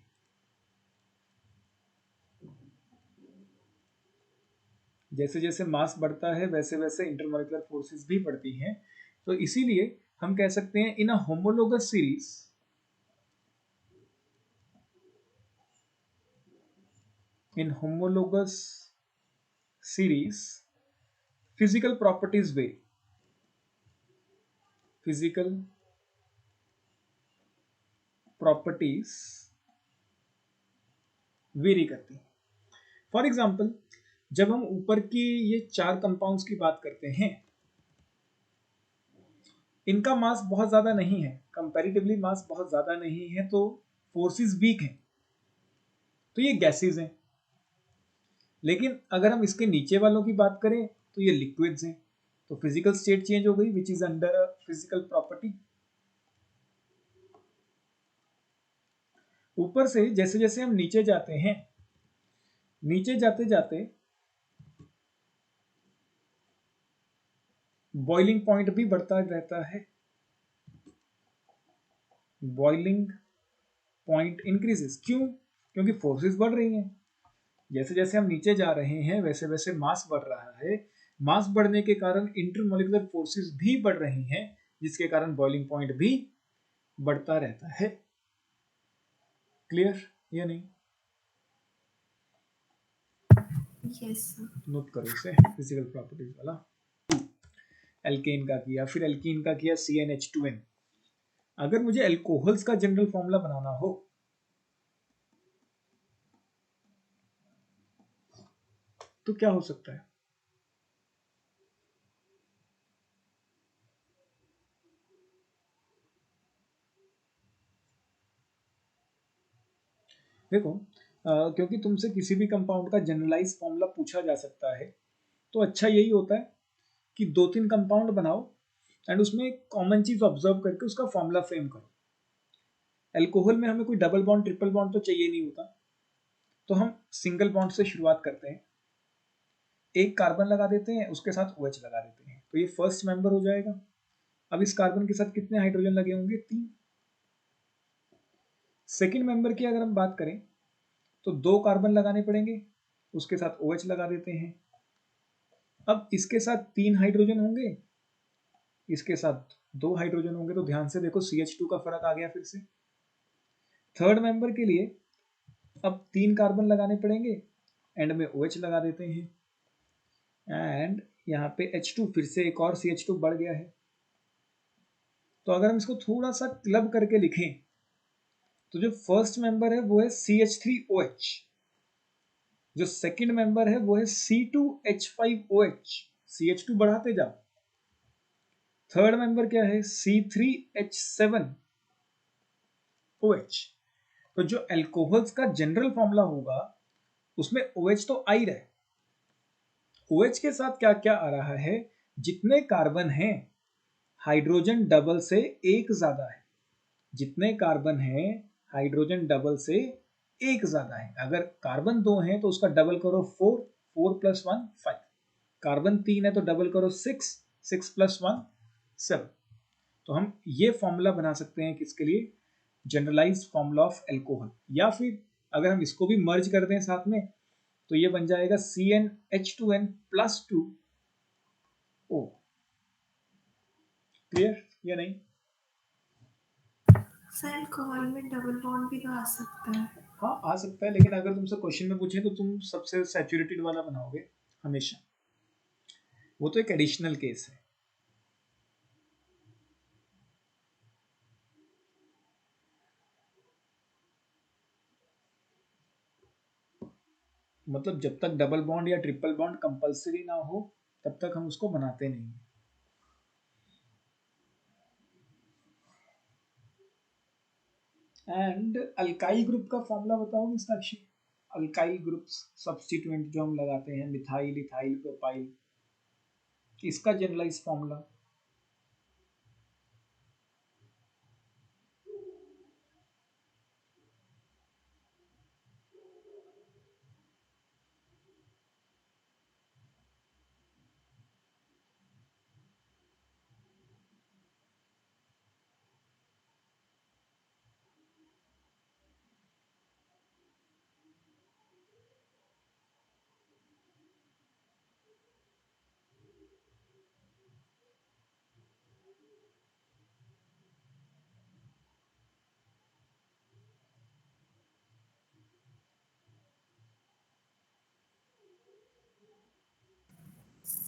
जैसे जैसे मास बढ़ता है वैसे वैसे इंटरमॉलिक्यूलर फोर्सेस भी बढ़ती हैं। तो इसीलिए हम कह सकते हैं इन अ होमोलोगस सीरीज, इन होमोलोगस सीरीज फिजिकल प्रॉपर्टीज वे, फिजिकल प्रॉपर्टीज वेरी करती हैं। फॉर एग्जाम्पल, जब हम ऊपर की ये 4 कंपाउंड्स की बात करते हैं, इनका मास बहुत ज्यादा नहीं है, कंपैरेटिवली मास बहुत ज्यादा नहीं है, तो फोर्सेस वीक हैं, तो ये गैसेस हैं। लेकिन अगर हम इसके नीचे वालों की बात करें तो ये लिक्विड्स हैं, तो फिजिकल स्टेट चेंज हो गई which is under a physical property. ऊपर से जैसे जैसे हम नीचे जाते हैं, नीचे जाते जाते बॉइलिंग पॉइंट भी बढ़ता रहता है, बॉइलिंग पॉइंट इंक्रीजेस। क्यों? क्योंकि फोर्सेस बढ़ रही हैं। जैसे जैसे हम नीचे जा रहे हैं वैसे वैसे मास बढ़ रहा है, मास बढ़ने के कारण इंटरमोलिकुलर फोर्सेस भी बढ़ रही हैं, जिसके कारण बॉइलिंग पॉइंट भी बढ़ता रहता है। क्लियर या नहीं? Yes sir. नोट करो इसे, फिजिकल प्रॉपर्टीज वाला। एल्केन का किया, फिर एल्कीन का किया CnH2n। अगर मुझे एल्कोहल्स का जनरल फॉर्मूला बनाना हो तो क्या हो सकता है? देखो, क्योंकि तुमसे किसी भी कंपाउंड का जनरलाइज फॉर्मूला पूछा जा सकता है, तो अच्छा यही होता है कि 2-3 कंपाउंड बनाओ एंड उसमें एक कॉमन चीज ऑब्जर्व करके उसका फॉर्मूला फ्रेम करो। एल्कोहल में हमें कोई डबल बॉन्ड ट्रिपल बॉन्ड तो चाहिए नहीं होता, तो हम सिंगल बॉन्ड से शुरुआत करते हैं, एक कार्बन लगा देते हैं, उसके साथ OH लगा देते हैं, तो ये फर्स्ट मेंबर हो जाएगा। अब इस कार्बन के साथ कितने हाइड्रोजन लगे होंगे? 3। सेकेंड मेंबर की अगर हम बात करें तो 2 कार्बन लगाने पड़ेंगे, उसके साथ OH लगा देते हैं। अब इसके साथ 3 हाइड्रोजन होंगे, इसके साथ 2 हाइड्रोजन होंगे, तो ध्यान से देखो CH2 का फर्क आ गया फिर से। थर्ड मेंबर के लिए अब 3 कार्बन लगाने पड़ेंगे, एंड में OH लगा देते हैं, एंड यहाँ पे H2, फिर से एक और CH2 बढ़ गया है। तो अगर हम इसको थोड़ा सा क्लब करके लिखें तो जो फर्स्ट मेंबर है वो है CH3OH, जो सेकंड मेंबर है वो है C2H5OH, CH2 बढ़ाते जाओ। थर्ड मेंबर क्या है? C3H7OH। तो जो एल्कोहल्स का जनरल फॉर्मूला होगा उसमें OH तो आ ही रहा है। OH के साथ क्या क्या आ रहा है? जितने कार्बन हैं हाइड्रोजन डबल से एक ज्यादा है, जितने कार्बन हैं हाइड्रोजन डबल से एक ज्यादा है। अगर कार्बन 2 है तो उसका डबल करो 4, 4 + 1 5। कार्बन 3 है तो डबल करो 6, 6 + 1 7। तो हम ये फॉर्मूला बना सकते हैं किसके लिए? Generalized formula of alcohol. या फिर अगर हम इसको भी मर्ज कर दें साथ में तो ये बन जाएगा CnH2n + 2O। क्लियर या नहीं? सर अल्कोहल में डबल बॉन्ड भी तो आ सकता है। हाँ आ सकता है, लेकिन अगर तुमसे क्वेश्चन में पूछे तो तुम सबसे सैचुरेटेड वाला बनाओगे हमेशा, वो तो एक एडिशनल केस है। मतलब जब तक डबल बॉन्ड या ट्रिपल बॉन्ड कंपलसरी ना हो तब तक हम उसको बनाते नहीं। एंड अल्काइल ग्रुप का फॉर्मूला बताओगे साक्षी? अल्काइल ग्रुप्स सब्स्टिट्यूएंट जो हम लगाते हैं, मिथाइल, इथाइल, प्रोपाइल, इसका जनरलाइज फॉर्मूला?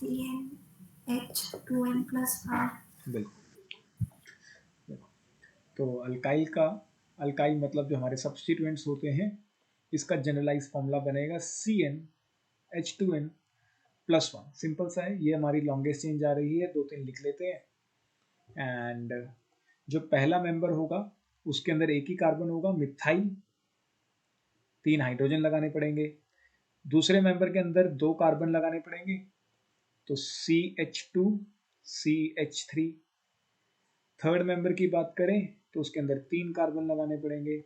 CnH2n + 5। बिल्कुल। तो अल्काइल मतलब जो हमारे सब्स्टिट्यूएंट्स होते हैं, इसका जनरलाइज फॉर्मूला बनेगा CnH2n + 1। सिंपल सा है, ये हमारी लॉन्गेस्ट चेंज आ रही है, 2-3 लिख लेते हैं। एंड जो पहला मेंबर होगा उसके अंदर एक ही कार्बन होगा, मिथाइल, 3 हाइड्रोजन लगाने पड़ेंगे। दूसरे मेंबर के अंदर 2 कार्बन लगाने पड़ेंगे, तो CH2 CH3। थर्ड मेंबर की बात करें तो उसके अंदर 3 कार्बन लगाने पड़ेंगे,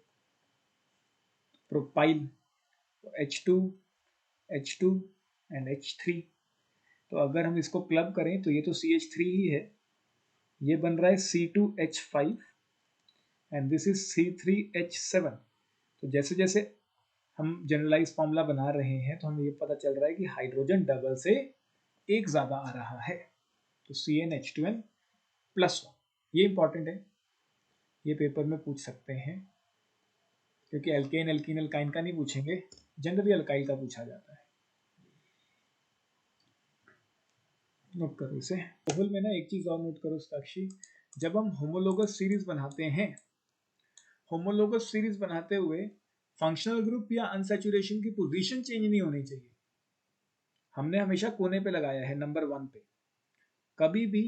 propyl, H2 H2 and H3। तो अगर हम इसको क्लब करें तो ये तो CH3 ही है, ये बन रहा है C2H5 and this is C3H7। तो जैसे जैसे हम जनरलाइज फॉर्मूला बना रहे हैं तो हमें ये पता चल रहा है कि हाइड्रोजन डबल से एक ज़्यादा आ रहा है, तो CnH2n +1। ये इंपॉर्टेंट है, ये पेपर में पूछ सकते हैं, क्योंकि एल्केन एल्कीन एल्काइन का नहीं पूछेंगे, जनरली अल्काइल का पूछा जाता है। नोट करो इसे। टेबल में ना एक चीज और नोट करो साक्षी, जब हम होमोलोगस सीरीज बनाते हैं, होमोलोगस सीरीज बनाते हुए फंक्शनल ग्रुप या अनसैचुरेशन की पोजीशन चेंज नहीं होनी चाहिए। हमने हमेशा कोने पे लगाया है, नंबर 1 पे। कभी भी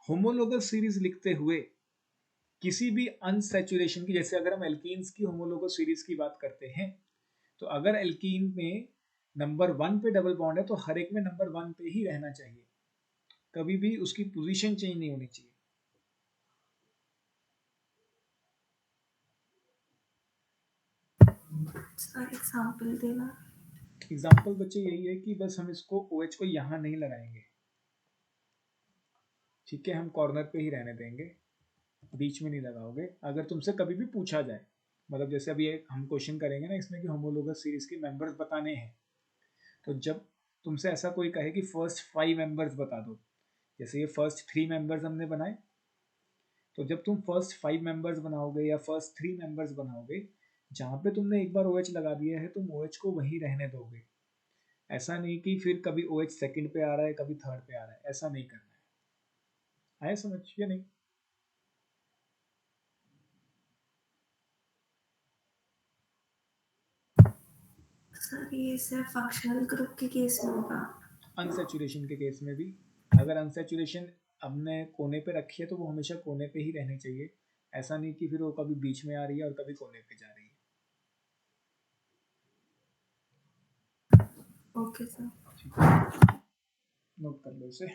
होमोलोगस सीरीज लिखते हुए किसी भी अनसैचुरेशन की, जैसे अगर हम एल्कीन्स की होमोलोगस सीरीज की बात करते हैं, तो अगर एल्कीन में नंबर 1 पे डबल बॉन्ड है तो हर एक में नंबर 1 पे ही रहना चाहिए, कभी भी उसकी पोजीशन चेंज नहीं होनी चाहिए। एग्जाम्पल देना। एग्जाम्पल बच्चे यही है कि बस हम इसको OH को यहाँ नहीं लगाएंगे, ठीक है, हम कॉर्नर पे ही रहने देंगे, बीच में नहीं लगाओगे। अगर तुमसे कभी भी पूछा जाए, मतलब जैसे अभी हम क्वेश्चन करेंगे ना इसमें कि होमोलोगस सीरीज के मेंबर्स बताने हैं, तो जब तुमसे ऐसा कोई कहे कि फर्स्ट 5 मेंबर्स बता दो, जैसे ये फर्स्ट 3 मेंबर्स हमने बनाए, तो जब तुम फर्स्ट 5 मेंबर्स बनाओगे या फर्स्ट 3 मेंबर्स बनाओगे, जहाँ पे तुमने एक बार OH लगा दिया है तुम OH को वहीं रहने दोगे। ऐसा नहीं कि फिर कभी OH सेकंड पे आ रहा है, कभी थर्ड पे आ रहा है, ऐसा नहीं करना है। आया समझ या नहीं? सर ये सिर्फ फंक्शनल ग्रुप के केस में होगा। अनसैचुरेशन के केस में भी, अगर अनसैचुरेशन हमने कोने पे रखी है तो वो हमेशा कोने पे ही रहनी चाहिए, ऐसा नहीं कि फिर वो कभी बीच में आ रही है और कभी कोने पे जा रही है। Okay sir. ठीक है, नोट कर लो इसे,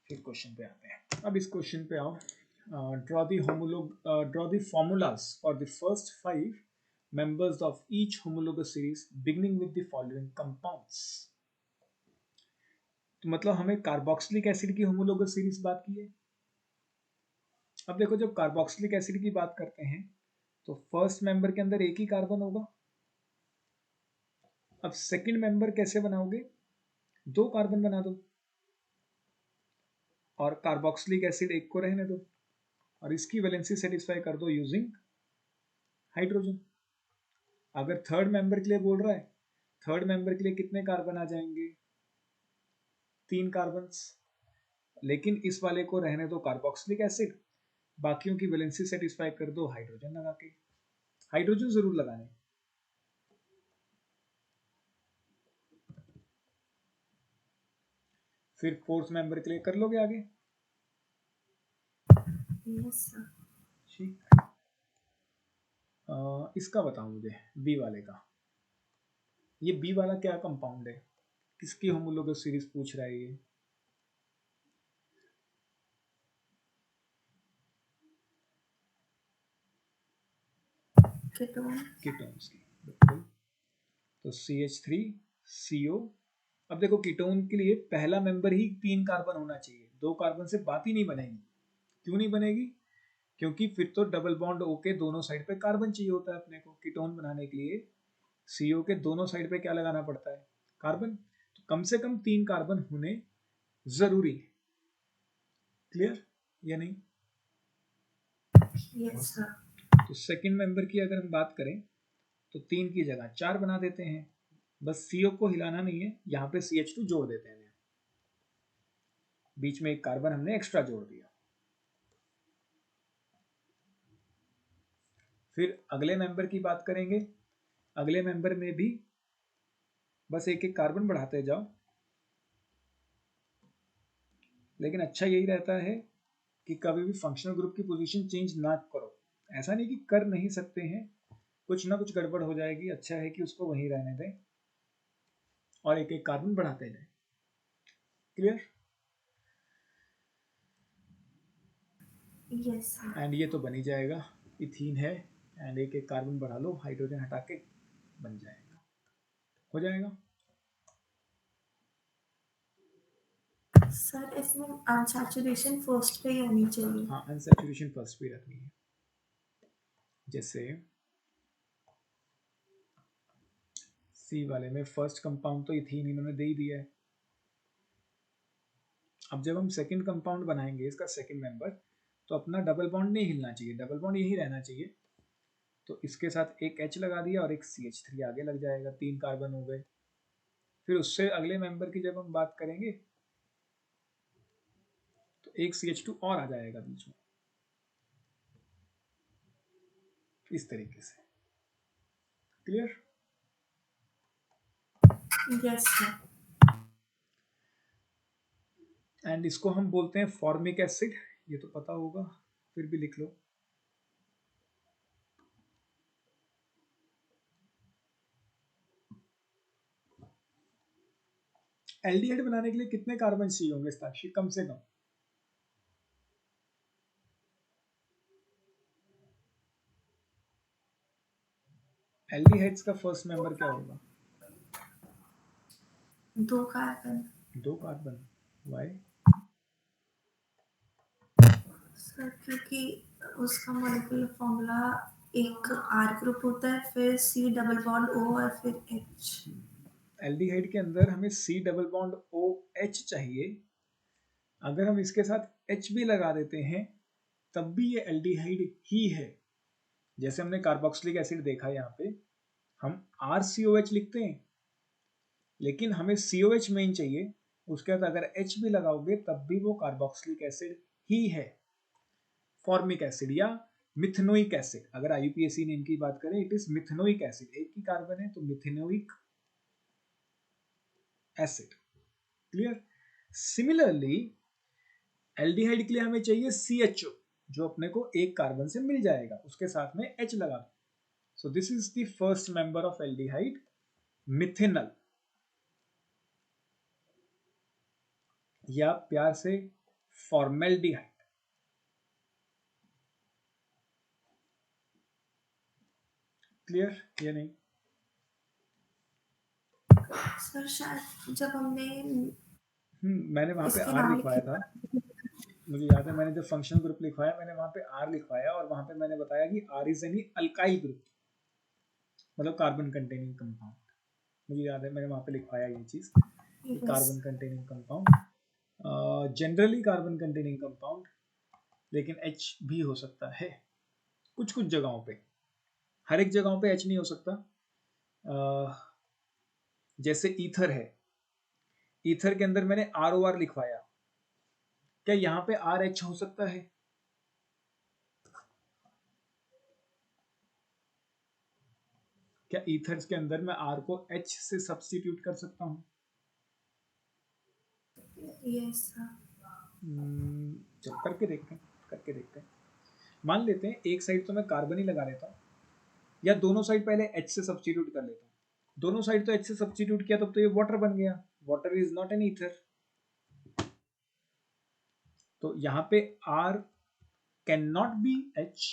फिर क्वेश्चन पे आते हैं। अब इस क्वेश्चन पे आओ। Draw the formulas for the first 5 members of each homologous series beginning with the following compounds। तो मतलब हमें कार्बोक्सिलिक एसिड की होमोलोगस सीरीज बात की है। अब देखो, जब कार्बोक्सिलिक एसिड की बात करते हैं तो फर्स्ट मेंबर के अंदर एक ही कार्बन होगा। अब सेकंड मेंबर कैसे बनाओगे, 2 कार्बन बना दो और कार्बोक्सिलिक एसिड एक को रहने दो और इसकी वैलेंसी सेटिस्फाई कर दो यूजिंग हाइड्रोजन। अगर थर्ड मेंबर के लिए बोल रहा है, थर्ड मेंबर के लिए कितने कार्बन आ जाएंगे, 3 कार्बन, लेकिन इस वाले को रहने दो कार्बोक्सिलिक एसिड, बाकियों की वैलेंसी सेटिस्फाई कर दो हाइड्रोजन लगा के। हाइड्रोजन जरूर लगाने। फिर फोर्थ मेंबर के लिए कर लोगे आगे। Yes sir. ठीक, इसका बताओ मुझे, बी वाले का। ये बी वाला क्या कंपाउंड है, किसकी होमोलोगस सीरीज पूछ रहा है ये? कीटोन्स की, बिल्कुल। तो CH3CO। अब देखो कीटोन के लिए पहला मेंबर ही 3 कार्बन होना चाहिए, 2 कार्बन से बात ही नहीं बनेगी। क्यों नहीं बनेगी? क्योंकि फिर तो डबल बॉन्ड O के दोनों साइड पे कार्बन चाहिए होता है अपने को। कीटोन बनाने के लिए CO के दोनों साइड पे क्या लगाना पड़ता है, कार्बन। तो कम से कम 3 कार्बन होने जरूरी है। क्लियर या नहीं? Yes sir. तो सेकंड मेंबर की अगर हम बात करें तो 3 की जगह 4 बना देते हैं, बस CO को हिलाना नहीं है, यहाँ पे CH2 जोड़ देते हैं, बीच में एक कार्बन हमने एक्स्ट्रा जोड़ दिया। फिर अगले मेंबर की बात करेंगे, अगले मेंबर में भी बस एक एक कार्बन बढ़ाते जाओ, लेकिन अच्छा यही रहता है कि कभी भी फंक्शनल ग्रुप की पोजीशन चेंज ना करो। ऐसा नहीं कि कर नहीं सकते हैं, कुछ ना कुछ गड़बड़ हो जाएगी, अच्छा है कि उसको वहीं रहने दें और एक एक कार्बन बढ़ाते जाए। क्लियर? Yes sir. एंड ये तो बन ही जाएगा, इथीन है, एंड एक एक कार्बन बढ़ा लो, हाइड्रोजन हटा के बन जाएगा, हो जाएगा। सर इसमें अनसैचुरेशन फर्स्ट पे ही होनी चाहिए। हाँ, अनसैचुरेशन फर्स्ट पे रखनी है। जैसे सी वाले में फर्स्ट कंपाउंड तो इथीन इन्होंने दे ही दिया है। अब जब हम सेकंड कंपाउंड बनाएंगे, इसका सेकंड मेंबर, तो अपना डबल बॉन्ड नहीं हिलना चाहिए, डबल बॉन्ड यही रहना चाहिए। तो इसके साथ एक H लगा दिया और एक CH3 आगे लग जाएगा, 3 कार्बन हो गए। फिर उससे अगले मेंबर की जब हम बात करेंगे तो एक CH2 और आ जाएगा बीच में, इस तरीके से। क्लियर? Yes sir. एंड इसको हम बोलते हैं फॉर्मिक एसिड, ये तो पता होगा, फिर भी लिख लो। एल्डिहाइड बनाने के लिए कितने कार्बन चाहिए होंगे साक्षी, कम से कम? एल्डिहाइड्स का फर्स्ट मेंबर क्या होगा? 2 कार्बन। 2 कार्बन। वाई? सर क्योंकि उसका मॉलिक्यूलर फॉर्मूला एक आर ग्रुप होता है, फिर सी डबल बॉन्ड ओ और फिर एच। एल्डिहाइड के अंदर हमें C डबल बॉन्ड OH चाहिए। अगर हम इसके साथ H भी लगा देते हैं तब भी ये एल्डिहाइड ही है। जैसे हमने कार्बोक्सिलिक एसिड देखा, यहाँ पे हम RCOH लिखते हैं, लेकिन हमें COH मेन चाहिए। उसके बाद अगर H भी लगाओगे तब भी वो कार्बोक्सिलिक एसिड ही है। फॉर्मिक एसिड या मिथेनोइक एसिड, अगर IUPAC नेम की बात करें, इट इज मिथेनोइक एसिड। एक ही कार्बन है तो methanoic acid. Clear? Similarly aldehyde के लिए हमें चाहिए CHO, जो अपने को एक कार्बन से मिल जाएगा, उसके साथ में H लगा दो। So this is the first member of aldehyde, methanal, या प्यार से फॉर्मेल्डिहाइड। क्लियर या नहीं? सर शायद जब हमने मैंने वहां पे इसके R नाम लिखवाया था, मुझे याद है, मैंने जब फंक्शनल ग्रुप लिखवाया मैंने वहां पे R लिखवाया, और वहां पे मैंने बताया कि R is any alkyl group, मतलब कार्बन कंटेनिंग कंपाउंड। मुझे याद है मैंने वहां पे लिखवाया ये चीज, carbon containing compound, generally carbon containing compound, लेकिन H भी हो सकता है कुछ कुछ जगहों पे, हर एक जगहों पे H नहीं हो सकता। जैसे ईथर है, ईथर के अंदर मैंने ROR लिखवाया, क्या यहाँ पे RH हो सकता है? क्या ईथर्स के अंदर मैं R को H से सब्स्टिट्यूट कर सकता हूँ? Yes sir. चल करके देखते हैं, करके देखते हैं। मान लेते हैं एक साइड तो मैं कार्बन ही लगा लेता हूँ, या दोनों साइड पहले H से सब्स्टिट्यूट कर लेता हूँ। दोनों साइड तो H से सब्स्टिट्यूट किया तब तो ये वाटर बन गया, water is not an ether. तो यहाँ पे R can not be H।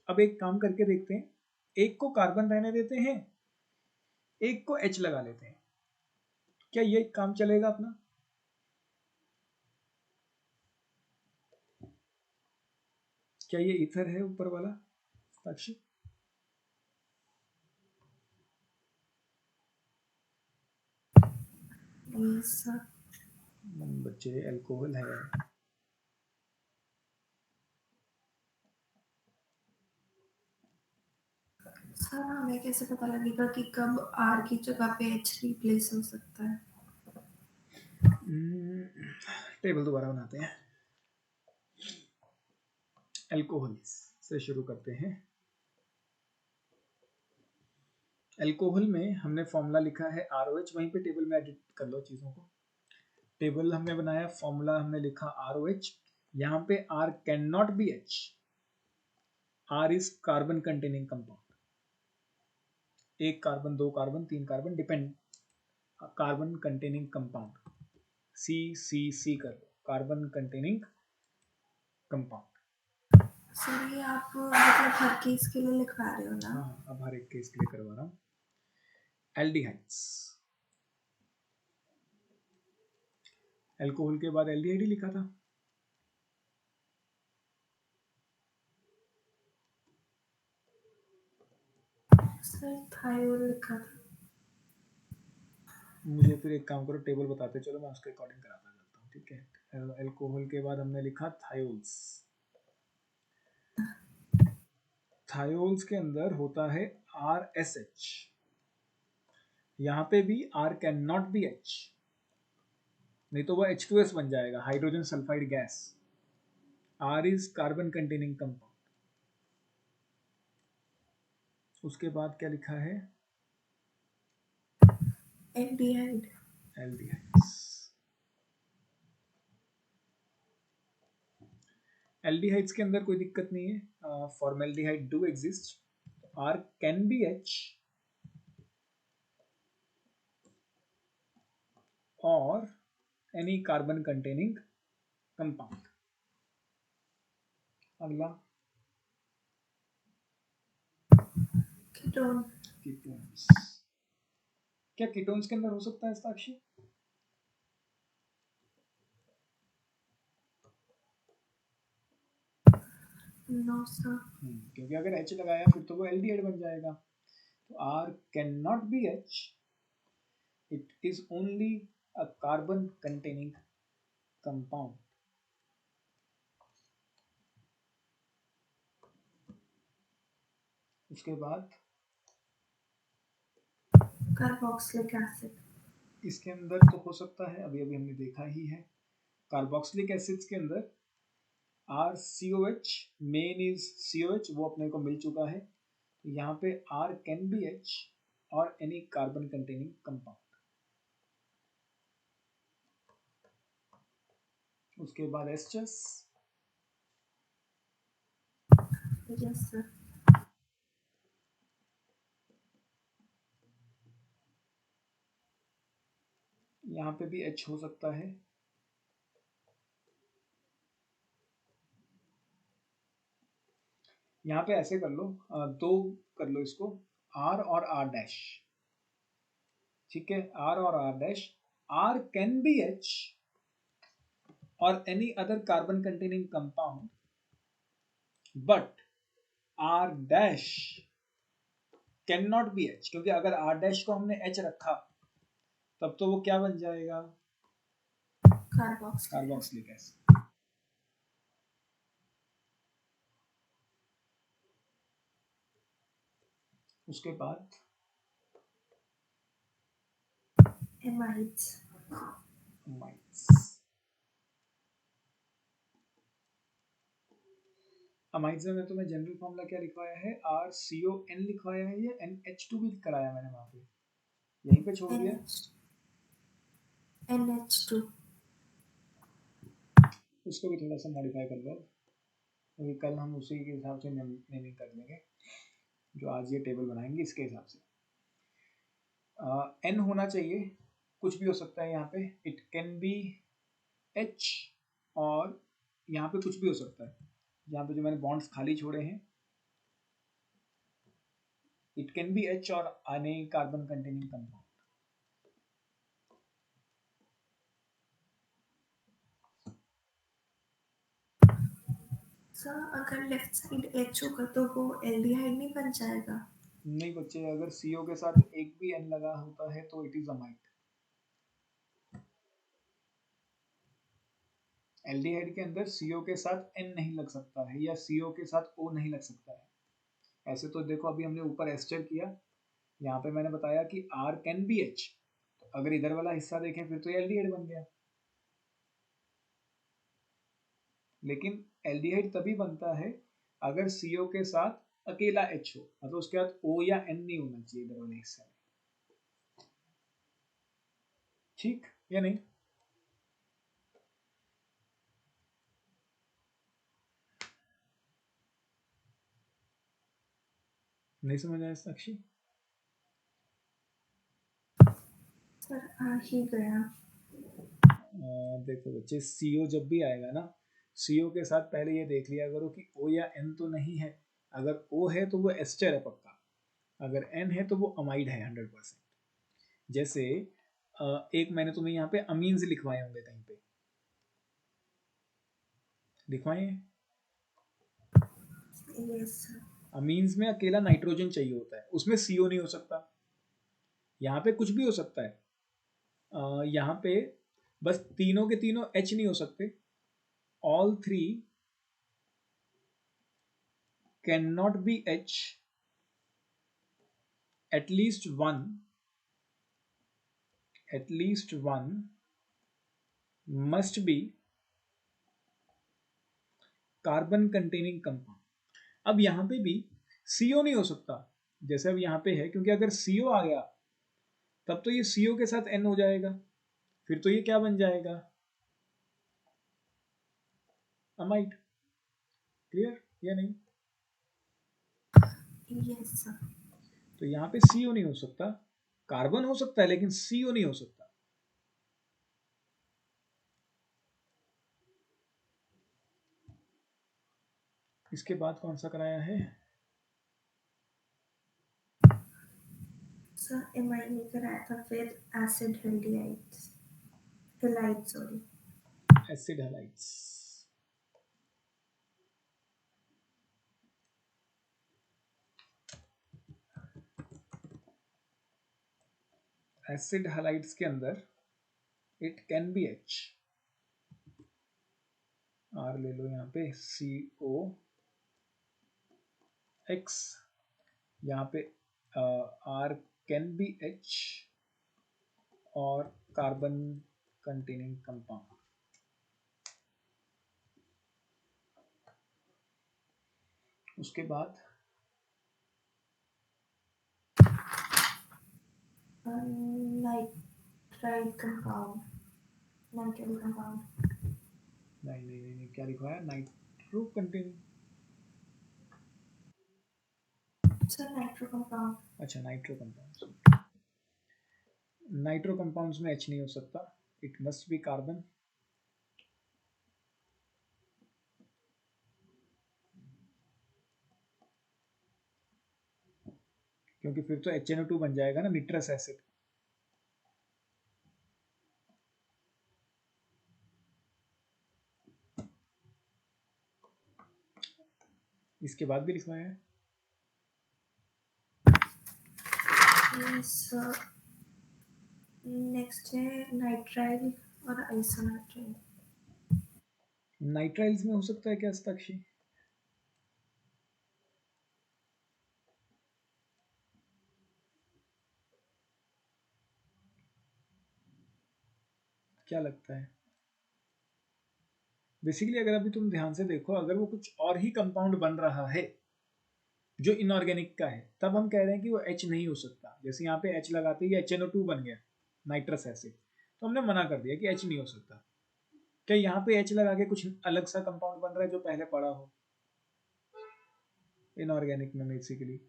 अब एक काम करके देखते हैं, एक को कार्बन रहने देते हैं, एक को H लगा लेते हैं, क्या ये काम चलेगा अपना? क्या ये ईथर है ऊपर वाला साक्षी? Yes sir. बच्चे अल्कोहल है। सर हमें कैसे पता लगेगा कि कब आर की जगह पे एच रिप्लेस हो सकता है? टेबल दोबारा बनाते हैं। अल्कोहल से शुरू करते हैं। अल्कोहल में हमने फॉर्मूला लिखा है ROH, वहीं पे टेबल में एडिट कर लो चीज़ों को। टेबल हमने बनाया, फॉर्मूला हमने लिखा ROH, यहाँ पे R can not be H। R is carbon containing compound, एक कार्बन, दो कार्बन, तीन कार्बन, depend, carbon containing compound. See कर लो, कार्बन कंटेनिंग कंपाउंड। सर ये आप मतलब हर केस के लिए लिखवा रहे हो ना? हाँ, अब हर एक केस के लिए करवा रहा हूँ। एल्डिहाइड्स, अल्कोहल के बाद एल्डिहाइड ही लिखा था। सर थायोल लिखा था। मुझे फिर एक काम करो, टेबल बताते चलो, मैं उसके अकॉर्डिंग कराता चलता हूँ, ठीक है। अल्कोहल के बाद हमने लिखा थायोल्स। थायोल्स के अंदर होता है RSH। यहाँ पे भी R can not be H, नहीं तो वह H2S बन जाएगा, hydrogen sulphide gas. R is carbon containing compound. उसके बाद क्या लिखा है? एल्डिहाइड। एल्डिहाइड्स। एल्डिहाइड्स के अंदर कोई दिक्कत नहीं है, formaldehyde do exist, R can be H और एनी कार्बन कंटेनिंग कंपाउंड। अगला कीटोन। कीटोन्स। क्या कीटोन्स के अंदर हो सकता है साक्षी? No sir. क्योंकि अगर H लगाया फिर तो वो एल्डिहाइड बन जाएगा। तो R can not be H, it is only a carbon containing compound. उसके बाद कार्बोक्सिलिक एसिड। इसके अंदर तो हो सकता है, अभी अभी हमने देखा ही है, कार्बोक्सिलिक एसिड्स के अंदर RCOH, मेन इज COH, वो अपने को मिल चुका है। तो यहाँ पे R कैन बी H और एनी कार्बन कंटेनिंग कंपाउंड। उसके बाद एस्टर्स। Yes sir. यहाँ पे भी H हो सकता है। यहाँ पे ऐसे कर लो, दो कर लो इसको, R और R डैश, ठीक है। R और R dash, R can be H और any other carbon containing compound, but R dash can not be H, क्योंकि अगर R डैश को हमने H रखा तब तो वो क्या बन जाएगा? Carboxylic acid. उसके बाद एमाइड्स। अमाइड्स। अमाइड्स में तुम्हें जनरल फॉर्मूला क्या लिखवाया है? RCON लिखवाया है या NH2 भी कराया मैंने वहां पे? यहीं पे छोड़ दिया। NH2। उसको भी थोड़ा सा मॉडिफाई कर लो, क्योंकि कल हम उसी के हिसाब से नेमिंग कर देंगे, जो आज ये टेबल बनाएंगे इसके हिसाब से। N होना चाहिए, कुछ भी हो सकता है यहाँ पे, इट कैन बी H और यहाँ पे कुछ भी हो सकता है। यहाँ पे जो मैंने बॉन्ड्स खाली छोड़े हैं, इट कैन बी H और any carbon containing compound. Sir अगर लेफ्ट साइड H होगा तो वो एल्डिहाइड नहीं बन जाएगा? नहीं बच्चे, अगर CO के साथ एक भी N लगा होता है तो इट इज अमाइड। एल्डिहाइड के अंदर CO के साथ N नहीं लग सकता है या CO के साथ O नहीं लग सकता है। ऐसे तो देखो, अभी हमने ऊपर एस्टर किया, यहाँ पे मैंने बताया कि R कैन बी H, तो अगर इधर वाला हिस्सा देखें फिर तो एल्डिहाइड बन गया। लेकिन एल्डिहाइड तभी बनता है अगर CO के साथ अकेला H हो, मतलब उसके बाद O या N नहीं होना चाहिए इधर वाले हिस्से में, ठीक या नहीं? नहीं समझ आया साक्षी? सर आ ही गया। देखो बच्चे, CO जब भी आएगा ना, CO के साथ पहले ये देख लिया करो कि O या N तो नहीं है। अगर O है तो वो एस्टर है पक्का, अगर N है तो वो अमाइड है 100%। जैसे एक मैंने तुम्हें यहाँ पे अमीन्स लिखवाए होंगे, कहीं पे लिखवाए हैं। Yes sir. अमीन्स में अकेला नाइट्रोजन चाहिए होता है, उसमें CO नहीं हो सकता। यहाँ पे कुछ भी हो सकता है, यहाँ पे बस तीनों के तीनों H नहीं हो सकते। All three can not be H, at least one must be carbon containing compound. अब यहाँ पे भी CO नहीं हो सकता जैसे अब यहाँ पे है, क्योंकि अगर CO आ गया तब तो ये CO के साथ N हो जाएगा, फिर तो ये क्या बन जाएगा, अमाइड। क्लियर या नहीं? Yes sir. तो यहाँ पे CO नहीं हो सकता, कार्बन हो सकता है लेकिन CO नहीं हो सकता। इसके बाद कौन सा कराया है? सर एमाइन नहीं कराया था, फिर acid aldehydes, halide sorry, acid halides. Acid halides के अंदर it can be H, R ले लो यहाँ पे, COX, यहाँ पे R कैन बी H और कार्बन कंटेनिंग कंपाउंड। उसके बाद नाइट्राइल कंपाउंड, नाइट्राइल कंपाउंड। नहीं, क्या लिखा है? Nitro containing, sir nitro compound. अच्छा नाइट्रो कंपाउंड्स। नाइट्रो कंपाउंड्स में H नहीं हो सकता, इट मस्ट बी कार्बन। क्योंकि फिर तो HNO2 बन जाएगा ना, निट्रस एसिड। इसके बाद भी लिखवाया है। सर नेक्स्ट है नाइट्राइल और आइसोनाइट्राइल। नाइट्राइल्स में हो सकता है क्या हस्ताक्षी? क्या लगता है? बेसिकली अगर अभी तुम ध्यान से देखो, अगर वो कुछ और ही कंपाउंड बन रहा है जो इनऑर्गेनिक का है, तब हम कह रहे हैं कि वो H नहीं हो सकता। जैसे यहाँ पे H लगाते ही HNO2 बन गया, नाइट्रस एसिड, तो हमने मना कर दिया कि H नहीं हो सकता। क्या यहाँ पे H लगा के कुछ अलग सा कंपाउंड बन रहा है जो पहले पड़ा हो इनऑर्गेनिक में? Basically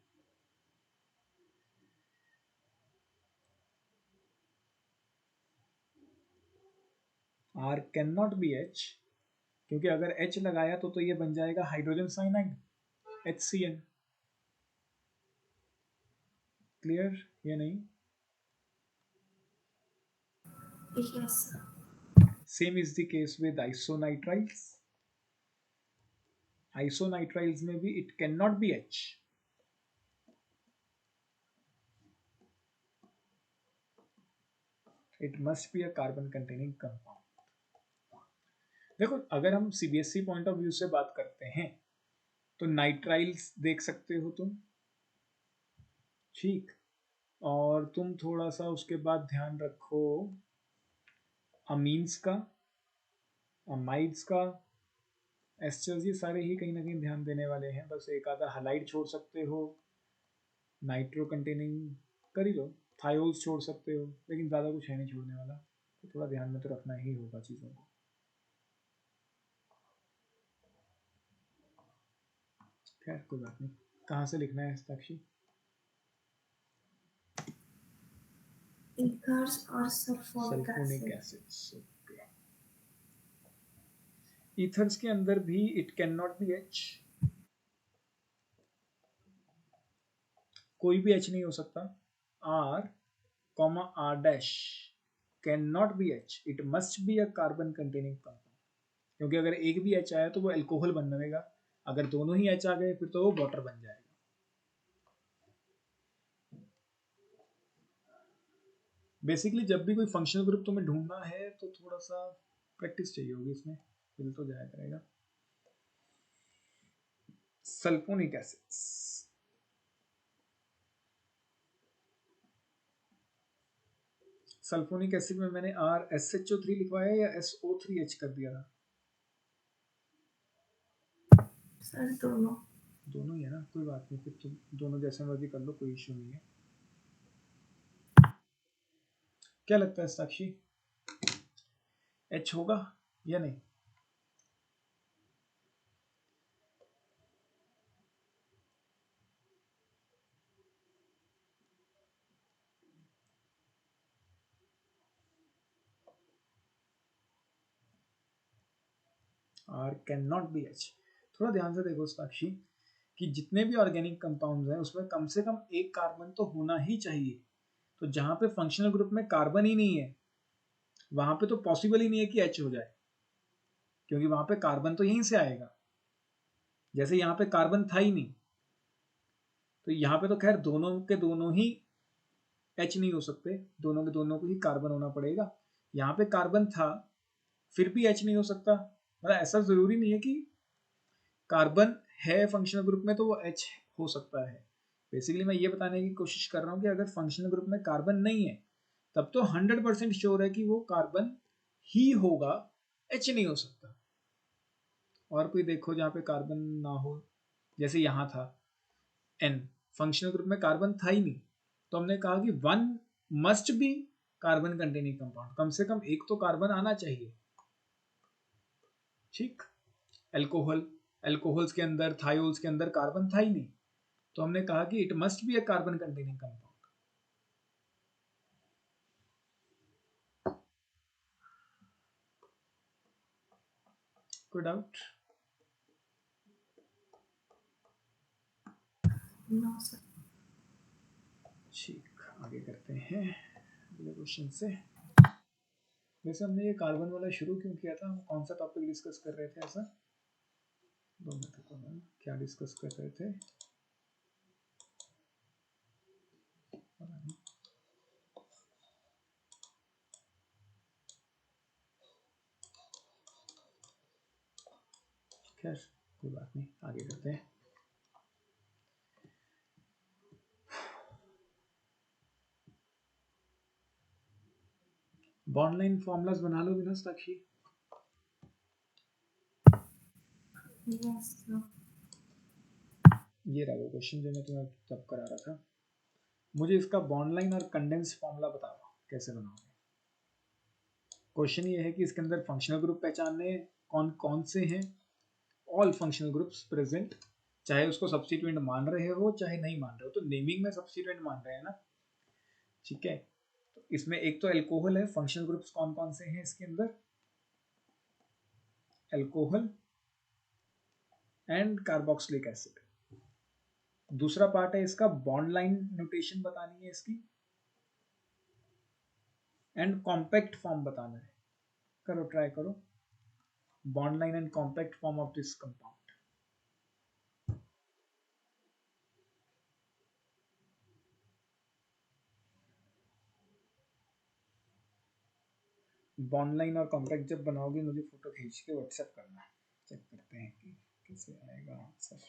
R can not be H, क्योंकि अगर H लगाया तो ये बन जाएगा हाइड्रोजन साइनाइड, HCN। क्लियर या नहीं? Yes sir. Same is the case with isonitriles. Isonitriles में भी it can not be H, it must be a carbon containing compound. देखो अगर हम CBSE पॉइंट ऑफ व्यू से बात करते हैं तो नाइट्राइल्स देख सकते हो तुम, ठीक, और तुम थोड़ा सा उसके बाद ध्यान रखो अमीन्स का, अमाइड्स का, एस्टर्स, ये सारे ही कहीं ना कहीं ध्यान देने वाले हैं। बस एक आधा हलाइड छोड़ सकते हो, नाइट्रो कंटेनिंग कर ही लो, थायोल्स छोड़ सकते हो, लेकिन ज़्यादा कुछ है नहीं छोड़ने वाला, तो थोड़ा ध्यान में तो रखना ही होगा चीज़ों को। खैर कोई बात नहीं। कहाँ से लिखना है हस्ताक्षी? ईथर्स और sulphonic sulphonic acid. Acids, okay. Ethers के अंदर भी it can not be H, कोई भी H नहीं हो सकता. R, R dash can not be H, it must be a carbon containing compound. क्योंकि अगर एक भी H आया तो वो एल्कोहल बनेगा, अगर दोनों ही H आ गए फिर तो वो वाटर बन जाएगा. बेसिकली जब भी कोई फंक्शनल ग्रुप तुम्हें ढूंढना है तो थोड़ा सा प्रैक्टिस चाहिए होगी, इसमें मिल तो जाया करेगा. सल्फोनिक एसिड्स, सल्फोनिक एसिड में मैंने RSHO3 लिखवाया या SO3H कर दिया था? सर दोनों. दोनों ही है ना, कोई बात नहीं, फिर तुम दोनों जैसे मर्जी कर लो, कोई इश्यू नहीं है. क्या लगता है साक्षी, H होगा या नहीं? R can not be H. थोड़ा ध्यान से देखो साक्षी कि जितने भी ऑर्गेनिक कंपाउंड्स हैं उसमें कम से कम एक कार्बन तो होना ही चाहिए. तो जहां पे फंक्शनल ग्रुप में कार्बन ही नहीं है वहां पे तो पॉसिबल ही नहीं है कि H हो जाए, क्योंकि वहां पे कार्बन तो यहीं से आएगा. जैसे यहाँ पे कार्बन था ही नहीं, तो यहाँ पे तो खैर दोनों के दोनों ही H नहीं हो सकते, दोनों के दोनों को ही कार्बन होना पड़ेगा. यहाँ पे कार्बन था फिर भी H नहीं हो सकता. मतलब ऐसा जरूरी नहीं है कि कार्बन है फंक्शनल ग्रुप में तो वो H हो सकता है. बेसिकली मैं ये बताने की कोशिश कर रहा हूँ कि अगर फंक्शनल ग्रुप में कार्बन नहीं है तब तो 100% श्योर है कि वो कार्बन ही होगा, H नहीं हो सकता. और कोई देखो जहाँ पे कार्बन ना हो, जैसे यहाँ था N, फंक्शनल ग्रुप में कार्बन था ही नहीं, तो हमने कहा कि one must be carbon containing compound, कम से कम एक तो कार्बन आना चाहिए. ठीक. एल्कोहल, एल्कोहल्स के अंदर, थायोल्स के अंदर कार्बन था ही नहीं, तो हमने कहा कि it must be a carbon containing compound. कोई डाउट? No sir. ठीक, आगे करते हैं अगले क्वेश्चन से. वैसे हमने ये कार्बन वाला शुरू क्यों किया था, हम कौन सा टॉपिक डिस्कस कर रहे थे ऐसा? 2 मिनट को क्या डिस्कस कर रहे थे? खैर कोई बात नहीं, आगे करते हैं. बॉन्ड लाइन फॉर्मूलाज बना लो बिना साक्षी. Yes sir. ये रहा वो क्वेश्चन जो मैं तुम्हें तब करा रहा था. मुझे इसका बॉन्ड लाइन और कंडेंस फॉर्मूला बताओ कैसे बनाओगे. क्वेश्चन ये है कि इसके अंदर फंक्शनल ग्रुप पहचानने कौन कौन से हैं, ऑल फंक्शनल ग्रुप्स प्रेजेंट, चाहे उसको सब्स्टिट्यूएंट मान रहे हो चाहे नहीं मान रहे हो, तो नेमिंग में सब्स्टिट्यूएंट मान रहे हैं ना. ठीक है, तो इसमें एक तो एल्कोहल है, फंक्शनल ग्रुप्स कौन कौन से हैं इसके अंदर, एल्कोहल एंड कार्बोक्सिलिक एसिड. दूसरा पार्ट है इसका बॉन्ड लाइन नोटेशन बतानी है इसकी, एंड कॉम्पैक्ट फॉर्म बताना है. करो, ट्राई करो. Bond line and compact form of this compound. Bond line और कॉम्पैक्ट जब बनाओगे मुझे फोटो खींच के व्हाट्सएप करना, चेक करते हैं कि कैसे आएगा आंसर.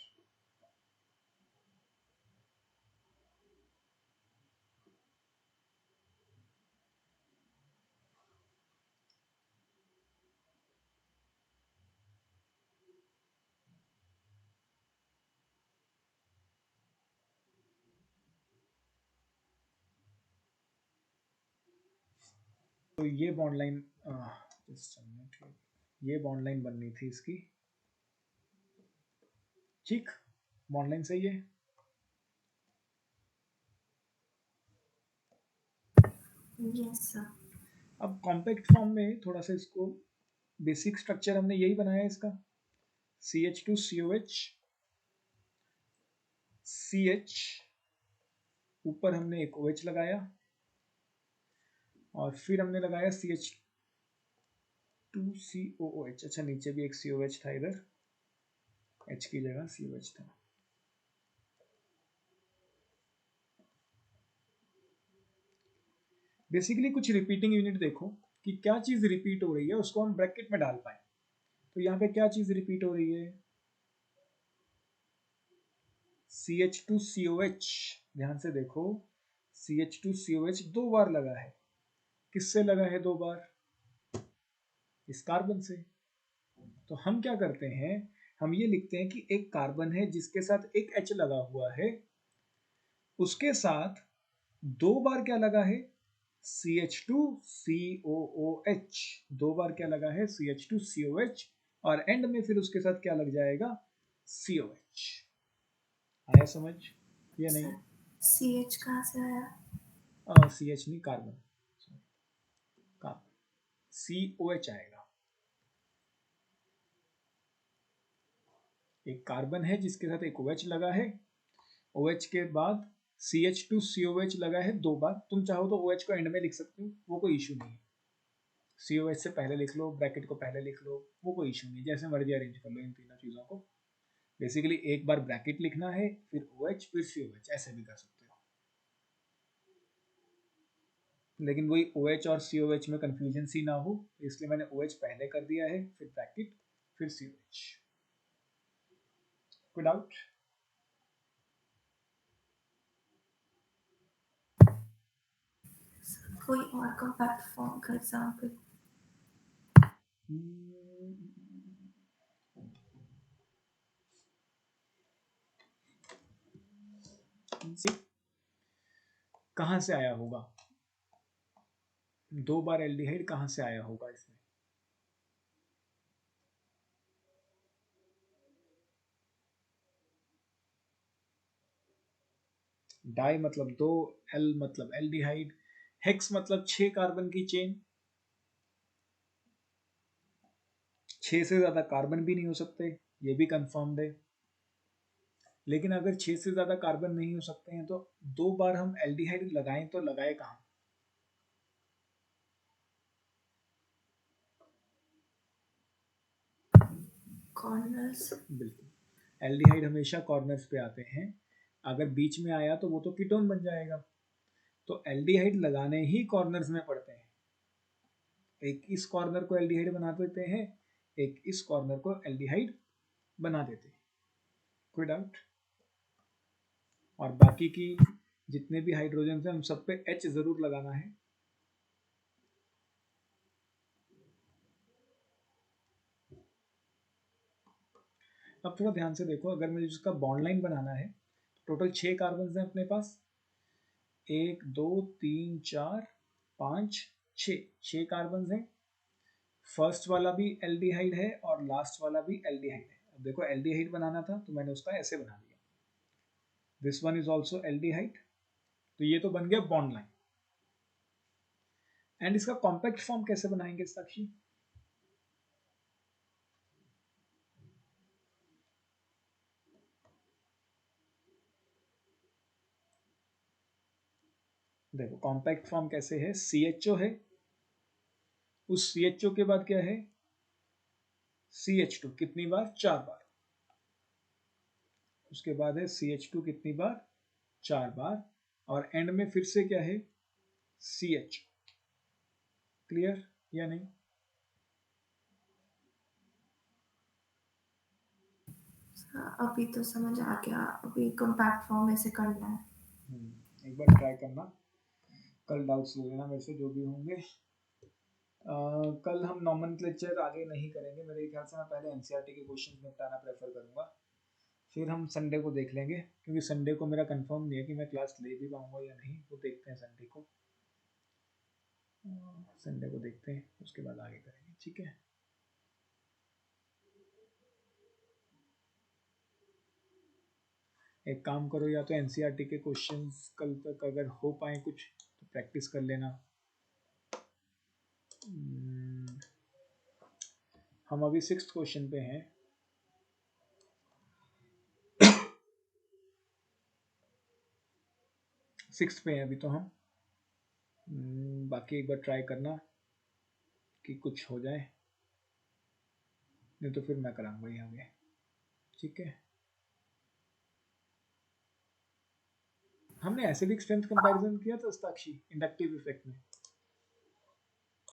तो ये बॉन्ड लाइन, ये बॉन्ड लाइन बननी थी इसकी. ठीक, बॉन्ड लाइन सही है. Yes sir. अब कॉम्पैक्ट फॉर्म में थोड़ा सा इसको बेसिक स्ट्रक्चर हमने यही बनाया इसका, CH2COH, CH, ऊपर हमने एक OH लगाया और फिर हमने लगाया CH2COOH। अच्छा, नीचे भी एक COH था, इधर H की जगह COH था। बेसिकली कुछ रिपीटिंग यूनिट देखो कि क्या चीज रिपीट हो रही है, उसको हम ब्रैकेट में डाल पाए। तो यहाँ पे क्या चीज रिपीट हो रही है, CH2COH। ध्यान से देखो, CH2COH 2 बार लगा है। किससे लगा है 2 बार? इस कार्बन से। तो हम क्या करते हैं, हम ये लिखते हैं कि एक कार्बन है जिसके साथ एक H लगा हुआ है, उसके साथ 2 बार क्या लगा है, CH2COOH। 2 बार क्या लगा है, CH2COH, और एंड में फिर उसके साथ क्या लग जाएगा, COH। आया समझ या नहीं? CH कहाँ से आया? CH नहीं, कार्बन, कार्बन, COH आएगा। एक कार्बन है जिसके साथ एक OH लगा है, OH के बाद CH2COH लगा है 2 बार। तुम चाहो तो OH को एंड में लिख सकते हो, वो कोई इशू नहीं है। COH से पहले लिख लो, ब्रैकेट को पहले लिख लो, वो कोई इशू नहीं, जैसे मर्जी अरेंज कर लो इन तीनों चीज़ों को। बेसिकली एक बार ब्रैकेट लिखना है, फिर OH, फिर COH, ऐसे भी कर सकते हो। लेकिन वही OH और COH में कंफ्यूजन सी ना हो, इसलिए मैंने OH पहले कर दिया है, फिर ब्रैकेट, फिर COH। कोई डाउट? कोई और कॉम्पैक्ट फॉर्म का एग्जांपल? कहाँ से आया होगा 2 बार एल्डिहाइड, कहाँ से आया होगा इसमें? डाई मतलब 2, एल मतलब एल्डिहाइड, हेक्स मतलब 6 कार्बन की चेन। 6 से ज्यादा कार्बन भी नहीं हो सकते, ये भी कंफर्म्ड है। लेकिन अगर 6 से ज्यादा कार्बन नहीं हो सकते हैं तो 2 बार हम एल्डिहाइड लगाएं तो लगाए कहाँ? कॉर्नर्स। बिल्कुल, एल्डिहाइड हमेशा कॉर्नर्स पे आते हैं। अगर बीच में आया तो वो तो कीटोन बन जाएगा। तो एल्डिहाइड लगाने ही कॉर्नर्स में पड़ते हैं। एक इस कॉर्नर को एल्डिहाइड बना देते हैं, एक इस कॉर्नर को एल्डिहाइड बना देते हैं। कोई डाउट? और बाकी की जितने भी हाइड्रोजन हैं उन सब पे H जरूर लगाना है। अब थोड़ा ध्यान से देखो, अगर मुझे इसका बॉन्ड लाइन बनाना है तो टोटल 6 कार्बन हैं अपने पास, 1 2 3 4 5 6 कार्बन हैं। फर्स्ट वाला भी एल्डिहाइड है और लास्ट वाला भी एल्डिहाइड है। अब देखो, एल्डिहाइड बनाना था तो मैंने उसका ऐसे बना दिया, this one is also aldehyde. तो ये तो बन गया बॉन्ड लाइन। एंड इसका कॉम्पैक्ट फॉर्म कैसे बनाएंगे साक्षी? देखो कॉम्पैक्ट फॉर्म कैसे है, CHO है, उस CHO के बाद क्या है, CH2 कितनी बार, 4 बार। उसके बाद है CH2 कितनी बार, 4 बार, और एंड में फिर से क्या है, CH। क्लियर या नहीं? अभी तो समझ आ गया, अभी कॉम्पैक्ट फॉर्म ऐसे करना है। एक बार ट्राई करना, कल डाउट्स ले लेना मेरे से जो भी होंगे। कल हम नॉमेनक्लेचर आगे नहीं करेंगे मेरे ख्याल से। मैं पहले एनसीईआरटी के क्वेश्चंस निपटाना प्रेफर करूंगा, फिर हम संडे को देख लेंगे, क्योंकि संडे को मेरा कंफर्म नहीं है कि मैं क्लास ले भी पाऊंगा या नहीं। वो देखते हैं संडे को, संडे को देखते हैं, उसके बाद आगे करेंगे। ठीक है, एक काम करो, या तो एनसीईआरटी के क्वेश्चंस कल तक अगर हो पाए कुछ तो प्रैक्टिस कर लेना। हम अभी 6th क्वेश्चन पे हैं। सिक्स पे हैं अभी तो हम। बाकी एक बार ट्राई करना कि कुछ हो जाए, नहीं तो फिर मैं कराऊंगा ही आगे। ठीक है, हमने एसिडिक स्ट्रेंथ कंपैरिजन किया था साक्षी इंडक्टिव इफेक्ट में।